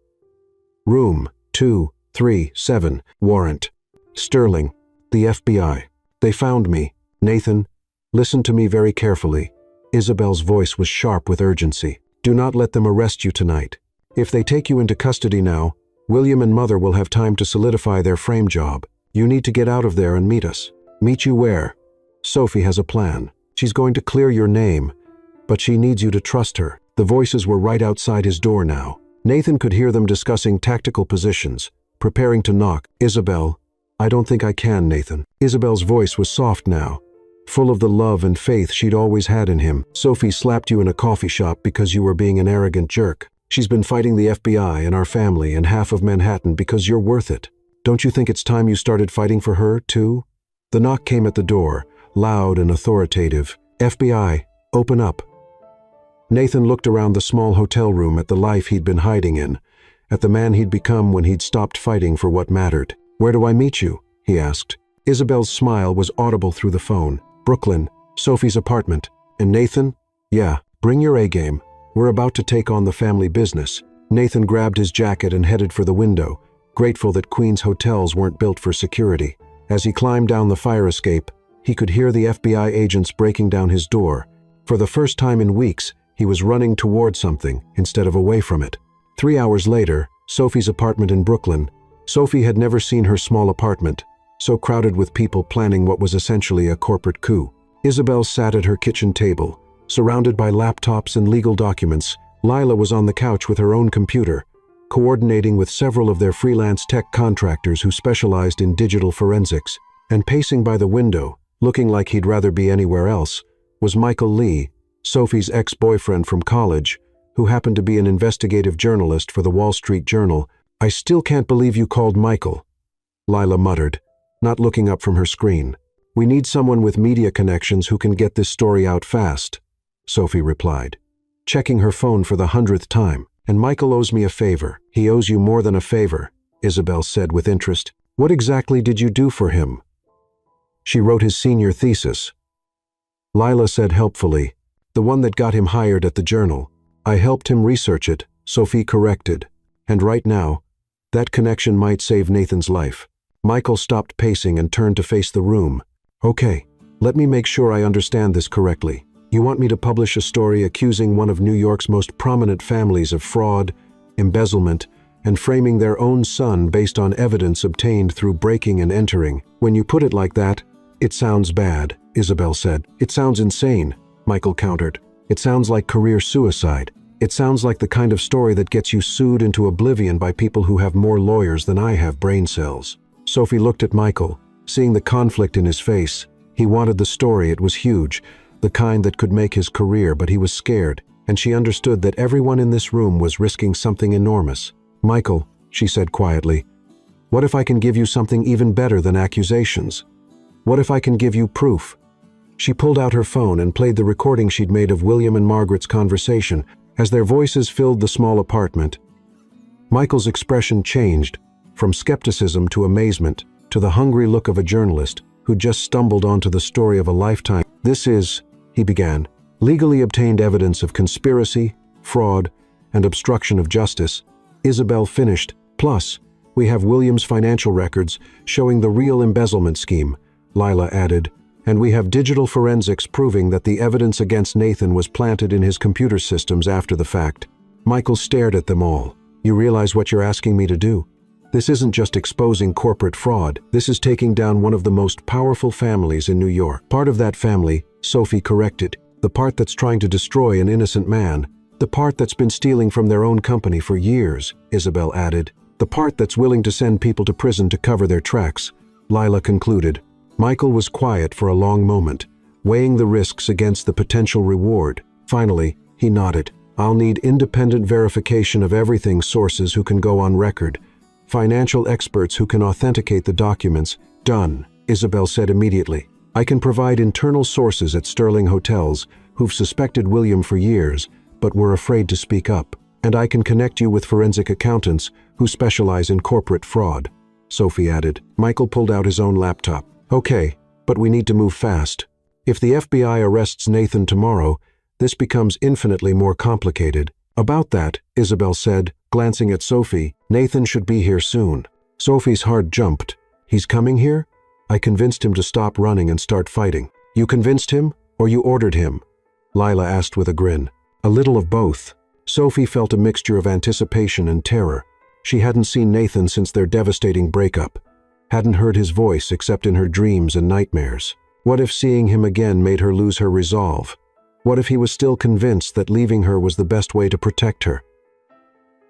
Room 237, warrant. Sterling, the FBI. They found me. Nathan, listen to me very carefully. Isabel's voice was sharp with urgency. Do not let them arrest you tonight. If they take you into custody now, William and Mother will have time to solidify their frame job. You need to get out of there and meet us. Meet you where? Sophie has a plan. She's going to clear your name, but she needs you to trust her. The voices were right outside his door now. Nathan could hear them discussing tactical positions, preparing to knock. Isabel, I don't think I can, Nathan. Isabel's voice was soft now, full of the love and faith she'd always had in him. Sophie slapped you in a coffee shop because you were being an arrogant jerk. She's been fighting the FBI and our family and half of Manhattan because you're worth it. Don't you think it's time you started fighting for her, too? The knock came at the door, loud and authoritative. FBI, open up. Nathan looked around the small hotel room at the life he'd been hiding in, at the man he'd become when he'd stopped fighting for what mattered. Where do I meet you? He asked. Isabel's smile was audible through the phone. Brooklyn, Sophie's apartment. And Nathan? Yeah, bring your A-game. We're about to take on the family business. Nathan grabbed his jacket and headed for the window, grateful that Queens hotels weren't built for security. As he climbed down the fire escape, he could hear the FBI agents breaking down his door. For the first time in weeks, he was running toward something instead of away from it. 3 hours later, Sophie's apartment in Brooklyn. Sophie had never seen her small apartment, so crowded with people planning what was essentially a corporate coup. Isabel sat at her kitchen table, surrounded by laptops and legal documents. Lila was on the couch with her own computer, coordinating with several of their freelance tech contractors who specialized in digital forensics. And pacing by the window, looking like he'd rather be anywhere else, was Michael Lee, Sophie's ex-boyfriend from college, who happened to be an investigative journalist for the Wall Street Journal. I still can't believe you called Michael, Lila muttered, not looking up from her screen. We need someone with media connections who can get this story out fast, Sophie replied, checking her phone for the 100th time. And Michael owes me a favor. He owes you more than a favor, Isabel said with interest. What exactly did you do for him? She wrote his senior thesis. Lila said helpfully, the one that got him hired at the Journal. I helped him research it, Sophie corrected. And right now, that connection might save Nathan's life. Michael stopped pacing and turned to face the room. Okay, let me make sure I understand this correctly. You want me to publish a story accusing one of New York's most prominent families of fraud, embezzlement, and framing their own son based on evidence obtained through breaking and entering. When you put it like that, it sounds bad, Isabel said. It sounds insane, Michael countered. It sounds like career suicide. It sounds like the kind of story that gets you sued into oblivion by people who have more lawyers than I have brain cells. Sophie looked at Michael, seeing the conflict in his face. He wanted the story, it was huge, the kind that could make his career, but he was scared, and she understood that everyone in this room was risking something enormous. Michael, she said quietly, what if I can give you something even better than accusations? What if I can give you proof? She pulled out her phone and played the recording she'd made of William and Margaret's conversation as their voices filled the small apartment. Michael's expression changed, from skepticism to amazement, to the hungry look of a journalist who just stumbled onto the story of a lifetime. This is, he began, legally obtained evidence of conspiracy, fraud, and obstruction of justice. Isabel finished. Plus, we have William's financial records showing the real embezzlement scheme, Lila added, and we have digital forensics proving that the evidence against Nathan was planted in his computer systems after the fact. Michael stared at them all. You realize what you're asking me to do? This isn't just exposing corporate fraud. This is taking down one of the most powerful families in New York. Part of that family, Sophie corrected, the part that's trying to destroy an innocent man, the part that's been stealing from their own company for years, Isabel added, the part that's willing to send people to prison to cover their tracks, Lila concluded. Michael was quiet for a long moment, weighing the risks against the potential reward. Finally, he nodded. I'll need independent verification of everything, sources who can go on record, financial experts who can authenticate the documents. Done, Isabel said immediately. I can provide internal sources at Sterling Hotels who've suspected William for years, but were afraid to speak up. And I can connect you with forensic accountants who specialize in corporate fraud, Sophie added. Michael pulled out his own laptop. Okay, but we need to move fast. If the FBI arrests Nathan tomorrow, this becomes infinitely more complicated. About that, Isabel said, glancing at Sophie, Nathan should be here soon. Sophie's heart jumped. He's coming here? I convinced him to stop running and start fighting. You convinced him, or you ordered him? Lila asked with a grin. A little of both. Sophie felt a mixture of anticipation and terror. She hadn't seen Nathan since their devastating breakup. Hadn't heard his voice except in her dreams and nightmares. What if seeing him again made her lose her resolve? What if he was still convinced that leaving her was the best way to protect her?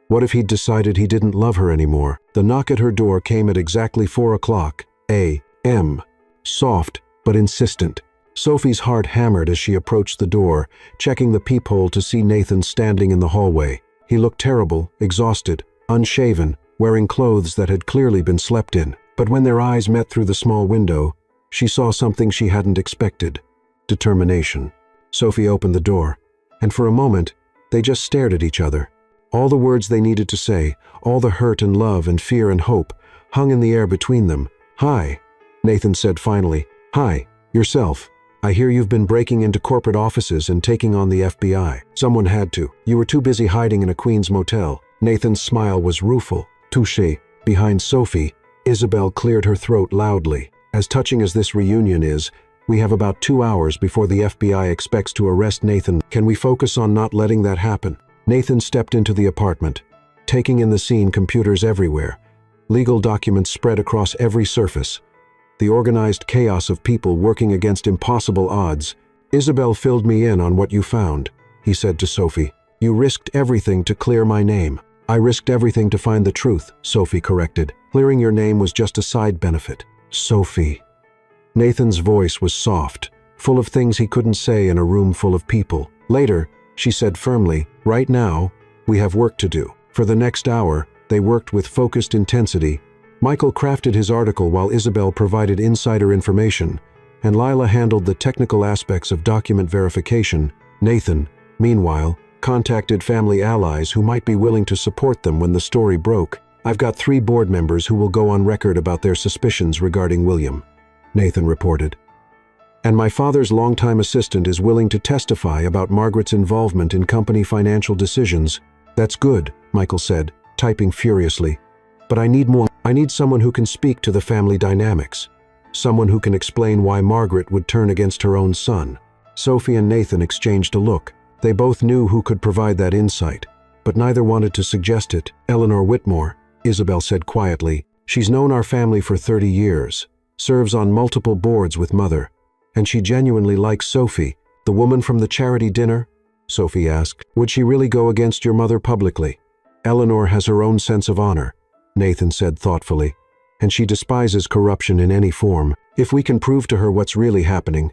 What if he'd decided he didn't love her anymore? The knock at her door came at exactly 4 o'clock a.m. Soft, but insistent. Sophie's heart hammered as she approached the door, checking the peephole to see Nathan standing in the hallway. He looked terrible, exhausted, unshaven, wearing clothes that had clearly been slept in. But when their eyes met through the small window, she saw something she hadn't expected. Determination. Sophie opened the door, and for a moment, they just stared at each other. All the words they needed to say, all the hurt and love and fear and hope, hung in the air between them. Hi, Nathan said finally. Hi, yourself. I hear you've been breaking into corporate offices and taking on the FBI. Someone had to. You were too busy hiding in a Queens motel. Nathan's smile was rueful. Touché. Behind Sophie, Isabel cleared her throat loudly. As touching as this reunion is, we have about 2 hours before the FBI expects to arrest Nathan. Can we focus on not letting that happen? Nathan stepped into the apartment, taking in the scene, computers everywhere, legal documents spread across every surface, the organized chaos of people working against impossible odds. Isabel filled me in on what you found, he said to Sophie. You risked everything to clear my name. I risked everything to find the truth, Sophie corrected. Clearing your name was just a side benefit. Sophie. Nathan's voice was soft, full of things he couldn't say in a room full of people. Later, she said firmly, right now, we have work to do. For the next hour, they worked with focused intensity. Michael crafted his article while Isabel provided insider information, and Lila handled the technical aspects of document verification. Nathan, meanwhile, contacted family allies who might be willing to support them when the story broke. I've got 3 board members who will go on record about their suspicions regarding William, Nathan reported. And my father's longtime assistant is willing to testify about Margaret's involvement in company financial decisions. That's good, Michael said, typing furiously. But I need more. I need someone who can speak to the family dynamics. Someone who can explain why Margaret would turn against her own son. Sophie and Nathan exchanged a look. They both knew who could provide that insight. but neither wanted to suggest it. Eleanor Whitmore, Isabel said quietly. She's known our family for 30 years, serves on multiple boards with Mother, and she genuinely likes Sophie. The woman from the charity dinner? Sophie asked. Would she really go against your mother publicly? Eleanor has her own sense of honor, Nathan said thoughtfully, and she despises corruption in any form. If we can prove to her what's really happening,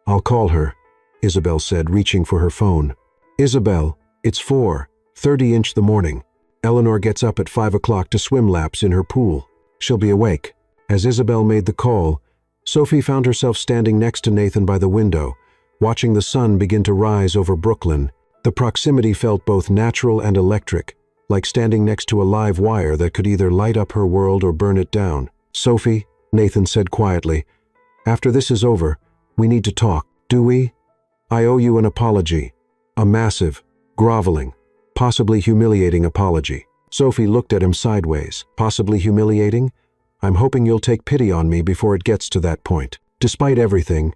I'll call her, Isabel said, reaching for her phone. Isabel, it's 4:30 in the morning. Eleanor gets up at 5 o'clock to swim laps in her pool. She'll be awake. As Isabel made the call, Sophie found herself standing next to Nathan by the window, watching the sun begin to rise over Brooklyn. The proximity felt both natural and electric, like standing next to a live wire that could either light up her world or burn it down. Sophie, Nathan said quietly, after this is over, we need to talk. Do we? I owe you an apology. A massive, groveling, possibly humiliating apology. Sophie looked at him sideways. Possibly humiliating? I'm hoping you'll take pity on me before it gets to that point. Despite everything,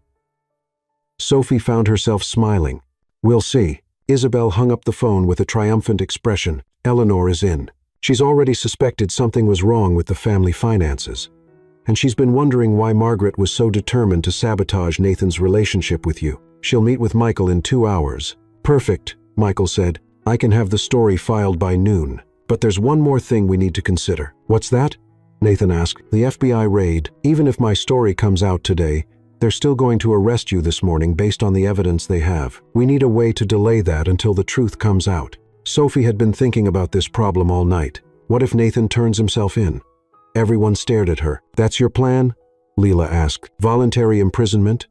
Sophie found herself smiling. We'll see. Isabel hung up the phone with a triumphant expression. Eleanor is in. She's already suspected something was wrong with the family finances, and she's been wondering why Margaret was so determined to sabotage Nathan's relationship with you. She'll meet with Michael in 2 hours. Perfect, Michael said. I can have the story filed by noon. But there's one more thing we need to consider. What's that? Nathan asked. The FBI raid. Even if my story comes out today, they're still going to arrest you this morning based on the evidence they have. We need a way to delay that until the truth comes out. Sophie had been thinking about this problem all night. What if Nathan turns himself in? Everyone stared at her. That's your plan? Leela asked. Voluntary imprisonment?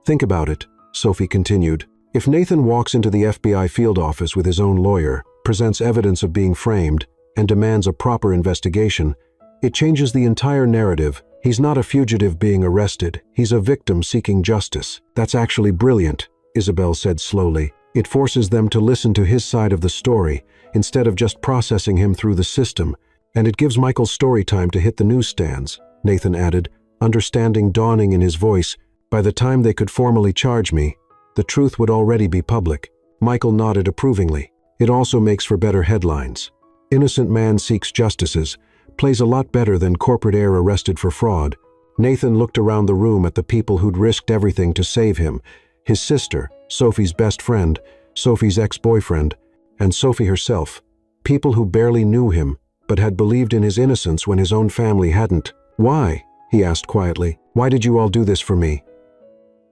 Think about it, Sophie continued. If Nathan walks into the FBI field office with his own lawyer, presents evidence of being framed, and demands a proper investigation, it changes the entire narrative. He's not a fugitive being arrested. He's a victim seeking justice. That's actually brilliant, Isabel said slowly. It forces them to listen to his side of the story, instead of just processing him through the system, and it gives Michael's story time to hit the newsstands, Nathan added, understanding dawning in his voice. By the time they could formally charge me, the truth would already be public. Michael nodded approvingly. It also makes for better headlines. Innocent man seeks justices plays a lot better than corporate heir arrested for fraud. Nathan looked around the room at the people who'd risked everything to save him. His sister, Sophie's best friend, Sophie's ex-boyfriend, and Sophie herself. People who barely knew him, but had believed in his innocence when his own family hadn't. Why? He asked quietly. Why did you all do this for me?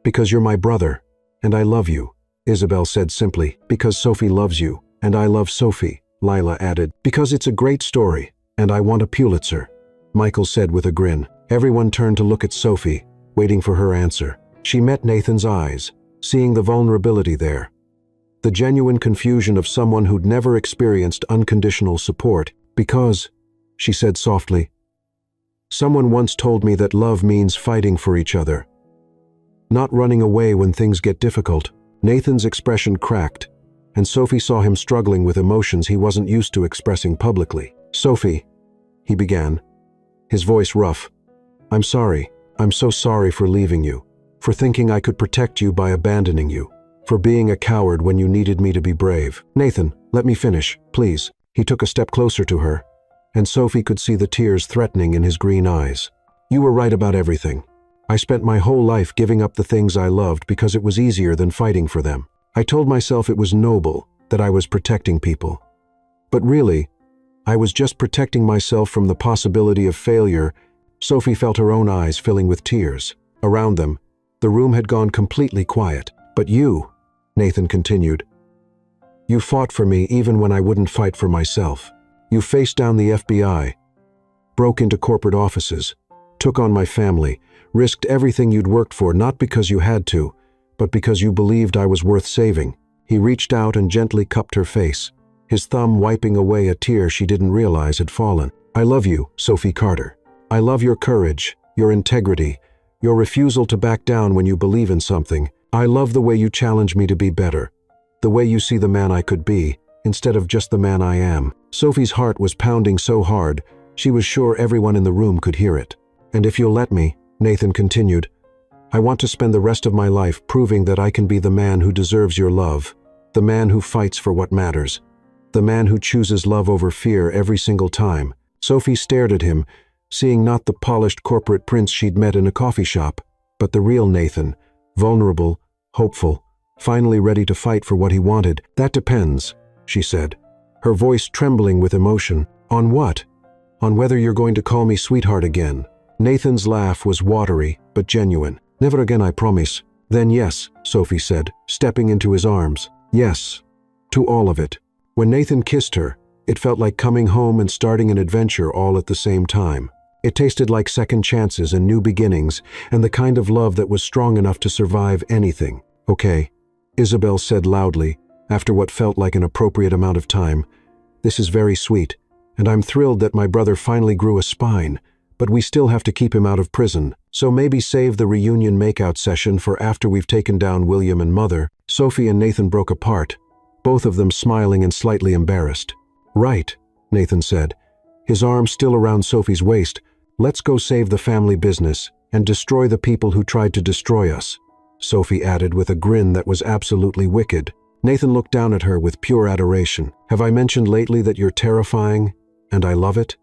Because you're my brother, and I love you, Isabel said simply. Because Sophie loves you, and I love Sophie, Lila added. Because it's a great story, and I want a Pulitzer, Michael said with a grin. Everyone turned to look at Sophie, waiting for her answer. She met Nathan's eyes, seeing the vulnerability there. The genuine confusion of someone who'd never experienced unconditional support. Because, she said softly, someone once told me that love means fighting for each other, not running away when things get difficult. Nathan's expression cracked, and Sophie saw him struggling with emotions he wasn't used to expressing publicly. Sophie, he began, his voice rough. I'm sorry. I'm so sorry for leaving you, for thinking I could protect you by abandoning you, for being a coward when you needed me to be brave. Nathan, let me finish, please. He took a step closer to her, and Sophie could see the tears threatening in his green eyes. You were right about everything. I spent my whole life giving up the things I loved because it was easier than fighting for them. I told myself it was noble, that I was protecting people. But really, I was just protecting myself from the possibility of failure. Sophie felt her own eyes filling with tears. Around them, the room had gone completely quiet. But you, Nathan continued, you fought for me even when I wouldn't fight for myself. You faced down the FBI, broke into corporate offices, took on my family, risked everything you'd worked for not because you had to, but because you believed I was worth saving. He reached out and gently cupped her face, his thumb wiping away a tear she didn't realize had fallen. I love you, Sophie Carter. I love your courage, your integrity, your refusal to back down when you believe in something. I love the way you challenge me to be better, the way you see the man I could be, instead of just the man I am. Sophie's heart was pounding so hard, she was sure everyone in the room could hear it. And if you'll let me, Nathan continued, I want to spend the rest of my life proving that I can be the man who deserves your love, the man who fights for what matters, The man who chooses love over fear every single time. Sophie stared at him, seeing not the polished corporate prince she'd met in a coffee shop, but the real Nathan, vulnerable, hopeful, finally ready to fight for what he wanted. "That depends," she said, her voice trembling with emotion. "On what? On whether you're going to call me sweetheart again." Nathan's laugh was watery, but genuine. "Never again, I promise." "Then yes," Sophie said, stepping into his arms. "Yes, to all of it." When Nathan kissed her, it felt like coming home and starting an adventure all at the same time. It tasted like second chances and new beginnings, and the kind of love that was strong enough to survive anything. "Okay," Isabel said loudly, after what felt like an appropriate amount of time. "This is very sweet, and I'm thrilled that my brother finally grew a spine, but we still have to keep him out of prison, so maybe save the reunion makeout session for after we've taken down William and Mother." Sophie and Nathan broke apart, both of them smiling and slightly embarrassed. "Right," Nathan said, his arm still around Sophie's waist. "Let's go save the family business and destroy the people who tried to destroy us," Sophie added with a grin that was absolutely wicked. Nathan looked down at her with pure adoration. "Have I mentioned lately that you're terrifying, and I love it?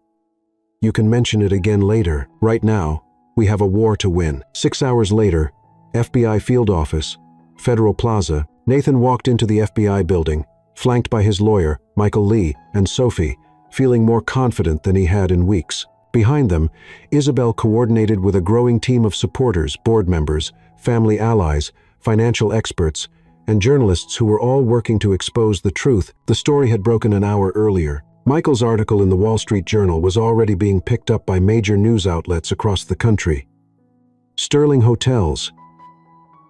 You can mention it again later. Right now, we have a war to win." 6 hours later, FBI field office, Federal Plaza. Nathan walked into the FBI building, flanked by his lawyer, Michael Lee, and Sophie, feeling more confident than he had in weeks. Behind them, Isabel coordinated with a growing team of supporters, board members, family allies, financial experts, and journalists who were all working to expose the truth. The story had broken an hour earlier. Michael's article in the Wall Street Journal was already being picked up by major news outlets across the country. Sterling Hotels.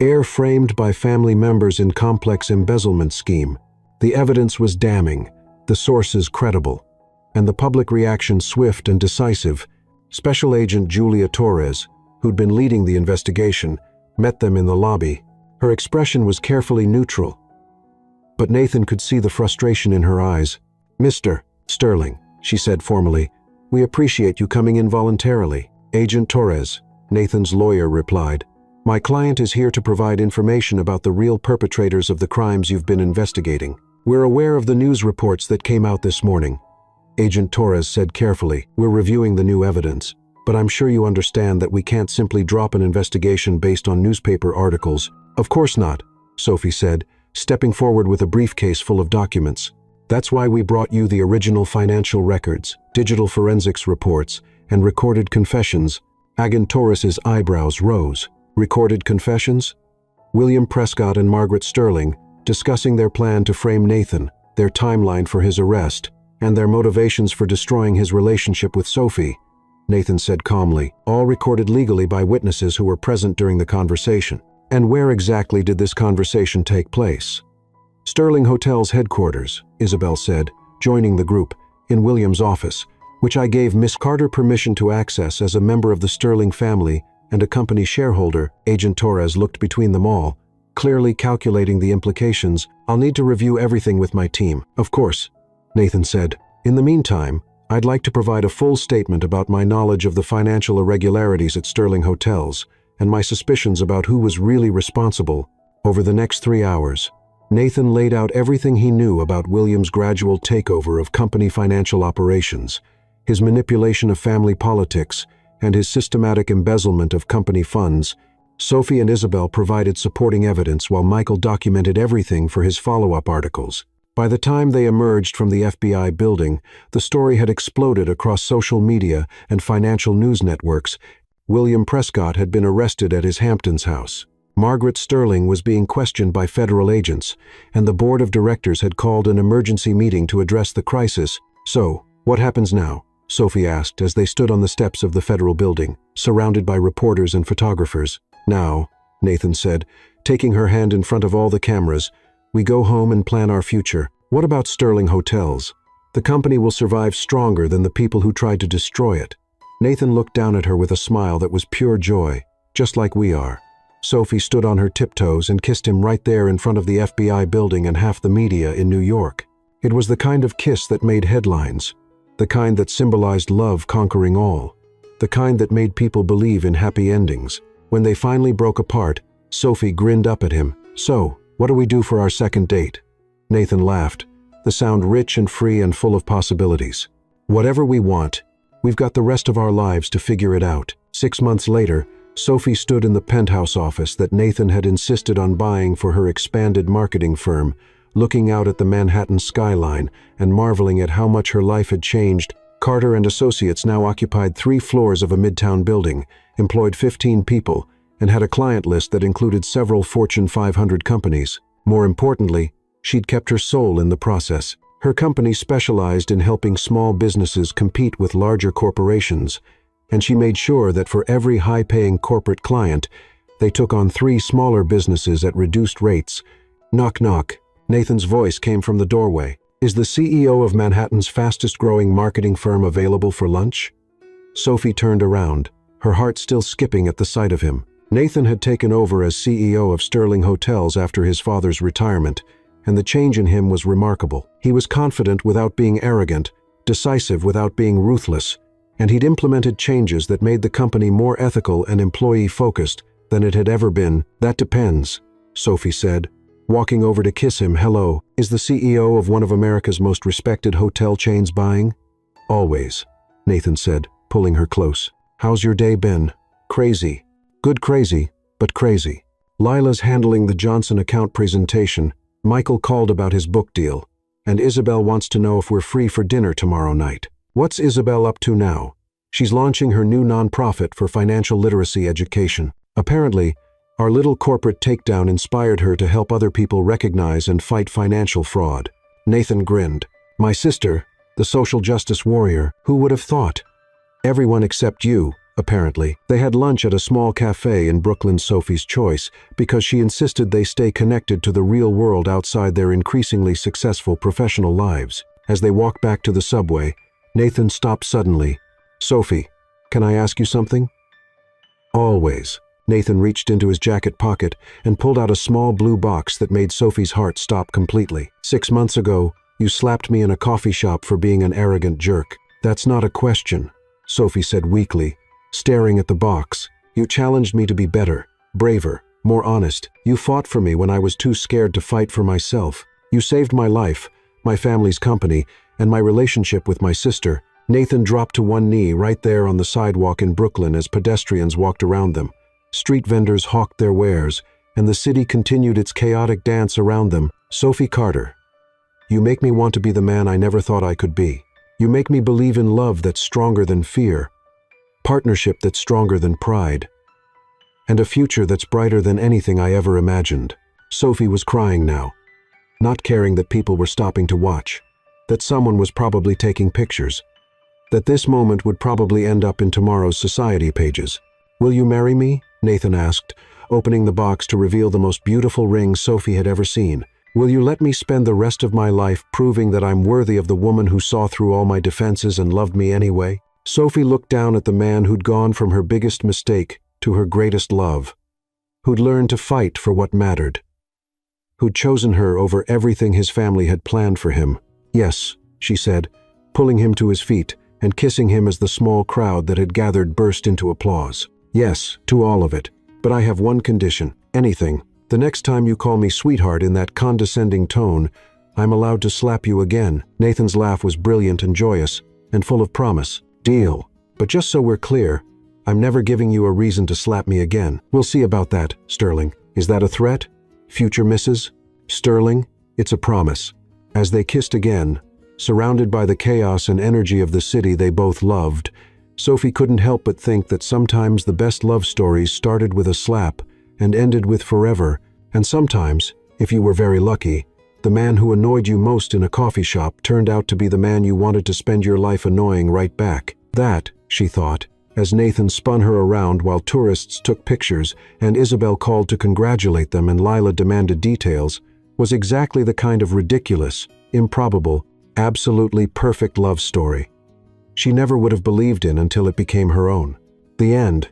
Heir framed by family members in complex embezzlement scheme. The evidence was damning, the sources credible, and the public reaction swift and decisive. Special Agent Julia Torres, who'd been leading the investigation, met them in the lobby. Her expression was carefully neutral, but Nathan could see the frustration in her eyes. "Mr. Sterling," she said formally, "we appreciate you coming in voluntarily." "Agent Torres," Nathan's lawyer replied, "my client is here to provide information about the real perpetrators of the crimes you've been investigating. We're aware of the news reports that came out this morning," Agent Torres said carefully. "We're reviewing the new evidence, but I'm sure you understand that we can't simply drop an investigation based on newspaper articles." "Of course not," Sophie said, stepping forward with a briefcase full of documents. "That's why we brought you the original financial records, digital forensics reports, and recorded confessions." Agent Torres's eyebrows rose. "Recorded confessions?" William Prescott and Margaret Sterling, discussing their plan to frame Nathan, their timeline for his arrest, and their motivations for destroying his relationship with Sophie, Nathan said calmly, "all recorded legally by witnesses who were present during the conversation." "And where exactly did this conversation take place?" "Sterling Hotel's headquarters," Isabel said, joining the group, "in William's office, which I gave Miss Carter permission to access as a member of the Sterling family and a company shareholder." Agent Torres looked between them all, clearly calculating the implications. "I'll need to review everything with my team." "Of course," Nathan said. "In the meantime, I'd like to provide a full statement about my knowledge of the financial irregularities at Sterling Hotels and my suspicions about who was really responsible." Over the next 3 hours, Nathan laid out everything he knew about William's gradual takeover of company financial operations, his manipulation of family politics, and his systematic embezzlement of company funds. Sophie and Isabel provided supporting evidence while Michael documented everything for his follow-up articles. By the time they emerged from the FBI building, the story had exploded across social media and financial news networks. William Prescott had been arrested at his Hamptons house. Margaret Sterling was being questioned by federal agents, and the board of directors had called an emergency meeting to address the crisis. "So, what happens now?" Sophie asked as they stood on the steps of the federal building, surrounded by reporters and photographers. "Now," Nathan said, taking her hand in front of all the cameras, "we go home and plan our future. What about Sterling Hotels? The company will survive stronger than the people who tried to destroy it." Nathan looked down at her with a smile that was pure joy, "just like we are." Sophie stood on her tiptoes and kissed him right there in front of the FBI building and half the media in New York. It was the kind of kiss that made headlines, the kind that symbolized love conquering all, the kind that made people believe in happy endings. When they finally broke apart, Sophie grinned up at him. "So, what do we do for our second date?" Nathan laughed. the sound rich and free and full of possibilities. Whatever we want, we've got the rest of our lives to figure it out. 6 months later, Sophie stood in the penthouse office that Nathan had insisted on buying for her expanded marketing firm, looking out at the Manhattan skyline and marveling at how much her life had changed. Carter and Associates now occupied 3 floors of a midtown building, employed 15 people, and had a client list that included several Fortune 500 companies. More importantly, she'd kept her soul in the process. Her company specialized in helping small businesses compete with larger corporations, and she made sure that for every high-paying corporate client, they took on 3 smaller businesses at reduced rates. Knock, knock. Nathan's voice came from the doorway. Is the CEO of Manhattan's fastest-growing marketing firm available for lunch? Sophie turned around, her heart still skipping at the sight of him. Nathan had taken over as CEO of Sterling Hotels after his father's retirement, and the change in him was remarkable. He was confident without being arrogant, decisive without being ruthless, and he'd implemented changes that made the company more ethical and employee-focused than it had ever been. That depends, Sophie said, walking over to kiss him. Hello, is the CEO of one of America's most respected hotel chains buying? Always, Nathan said, pulling her close. How's your day been? Crazy. Good crazy, but crazy. Lila's handling the Johnson account presentation. Michael called about his book deal, and Isabel wants to know if we're free for dinner tomorrow night. What's Isabel up to now? She's launching her new nonprofit for financial literacy education. Apparently, our little corporate takedown inspired her to help other people recognize and fight financial fraud. Nathan grinned. My sister, the social justice warrior, who would have thought? Everyone except you, apparently. They had lunch at a small cafe in Brooklyn's Sophie's Choice because she insisted they stay connected to the real world outside their increasingly successful professional lives. As they walked back to the subway, Nathan stopped suddenly. Sophie, can I ask you something? Always. Nathan reached into his jacket pocket and pulled out a small blue box that made Sophie's heart stop completely. 6 months ago, you slapped me in a coffee shop for being an arrogant jerk. That's not a question, Sophie said weakly, staring at the box. You challenged me to be better, braver, more honest. You fought for me when I was too scared to fight for myself. You saved my life, my family's company, and my relationship with my sister. Nathan dropped to one knee right there on the sidewalk in Brooklyn as pedestrians walked around them. Street vendors hawked their wares, and the city continued its chaotic dance around them. Sophie Carter, you make me want to be the man I never thought I could be. You make me believe in love that's stronger than fear, partnership that's stronger than pride, and a future that's brighter than anything I ever imagined. Sophie was crying now, not caring that people were stopping to watch, that someone was probably taking pictures, that this moment would probably end up in tomorrow's society pages. Will you marry me? Nathan asked, opening the box to reveal the most beautiful ring Sophie had ever seen. Will you let me spend the rest of my life proving that I'm worthy of the woman who saw through all my defenses and loved me anyway? Sophie looked down at the man who'd gone from her biggest mistake to her greatest love, who'd learned to fight for what mattered, who'd chosen her over everything his family had planned for him. Yes, she said, pulling him to his feet and kissing him as the small crowd that had gathered burst into applause. Yes, to all of it. But I have one condition. Anything. The next time you call me sweetheart in that condescending tone, I'm allowed to slap you again. Nathan's laugh was brilliant and joyous, and full of promise. Deal. But just so we're clear, I'm never giving you a reason to slap me again. We'll see about that, Sterling. Is that a threat? Future misses? Sterling, it's a promise. As they kissed again, surrounded by the chaos and energy of the city they both loved, Sophie couldn't help but think that sometimes the best love stories started with a slap and ended with forever, and sometimes, if you were very lucky, the man who annoyed you most in a coffee shop turned out to be the man you wanted to spend your life annoying right back. That, she thought, as Nathan spun her around while tourists took pictures and Isabel called to congratulate them and Lila demanded details, was exactly the kind of ridiculous, improbable, absolutely perfect love story she never would have believed in until it became her own. The end,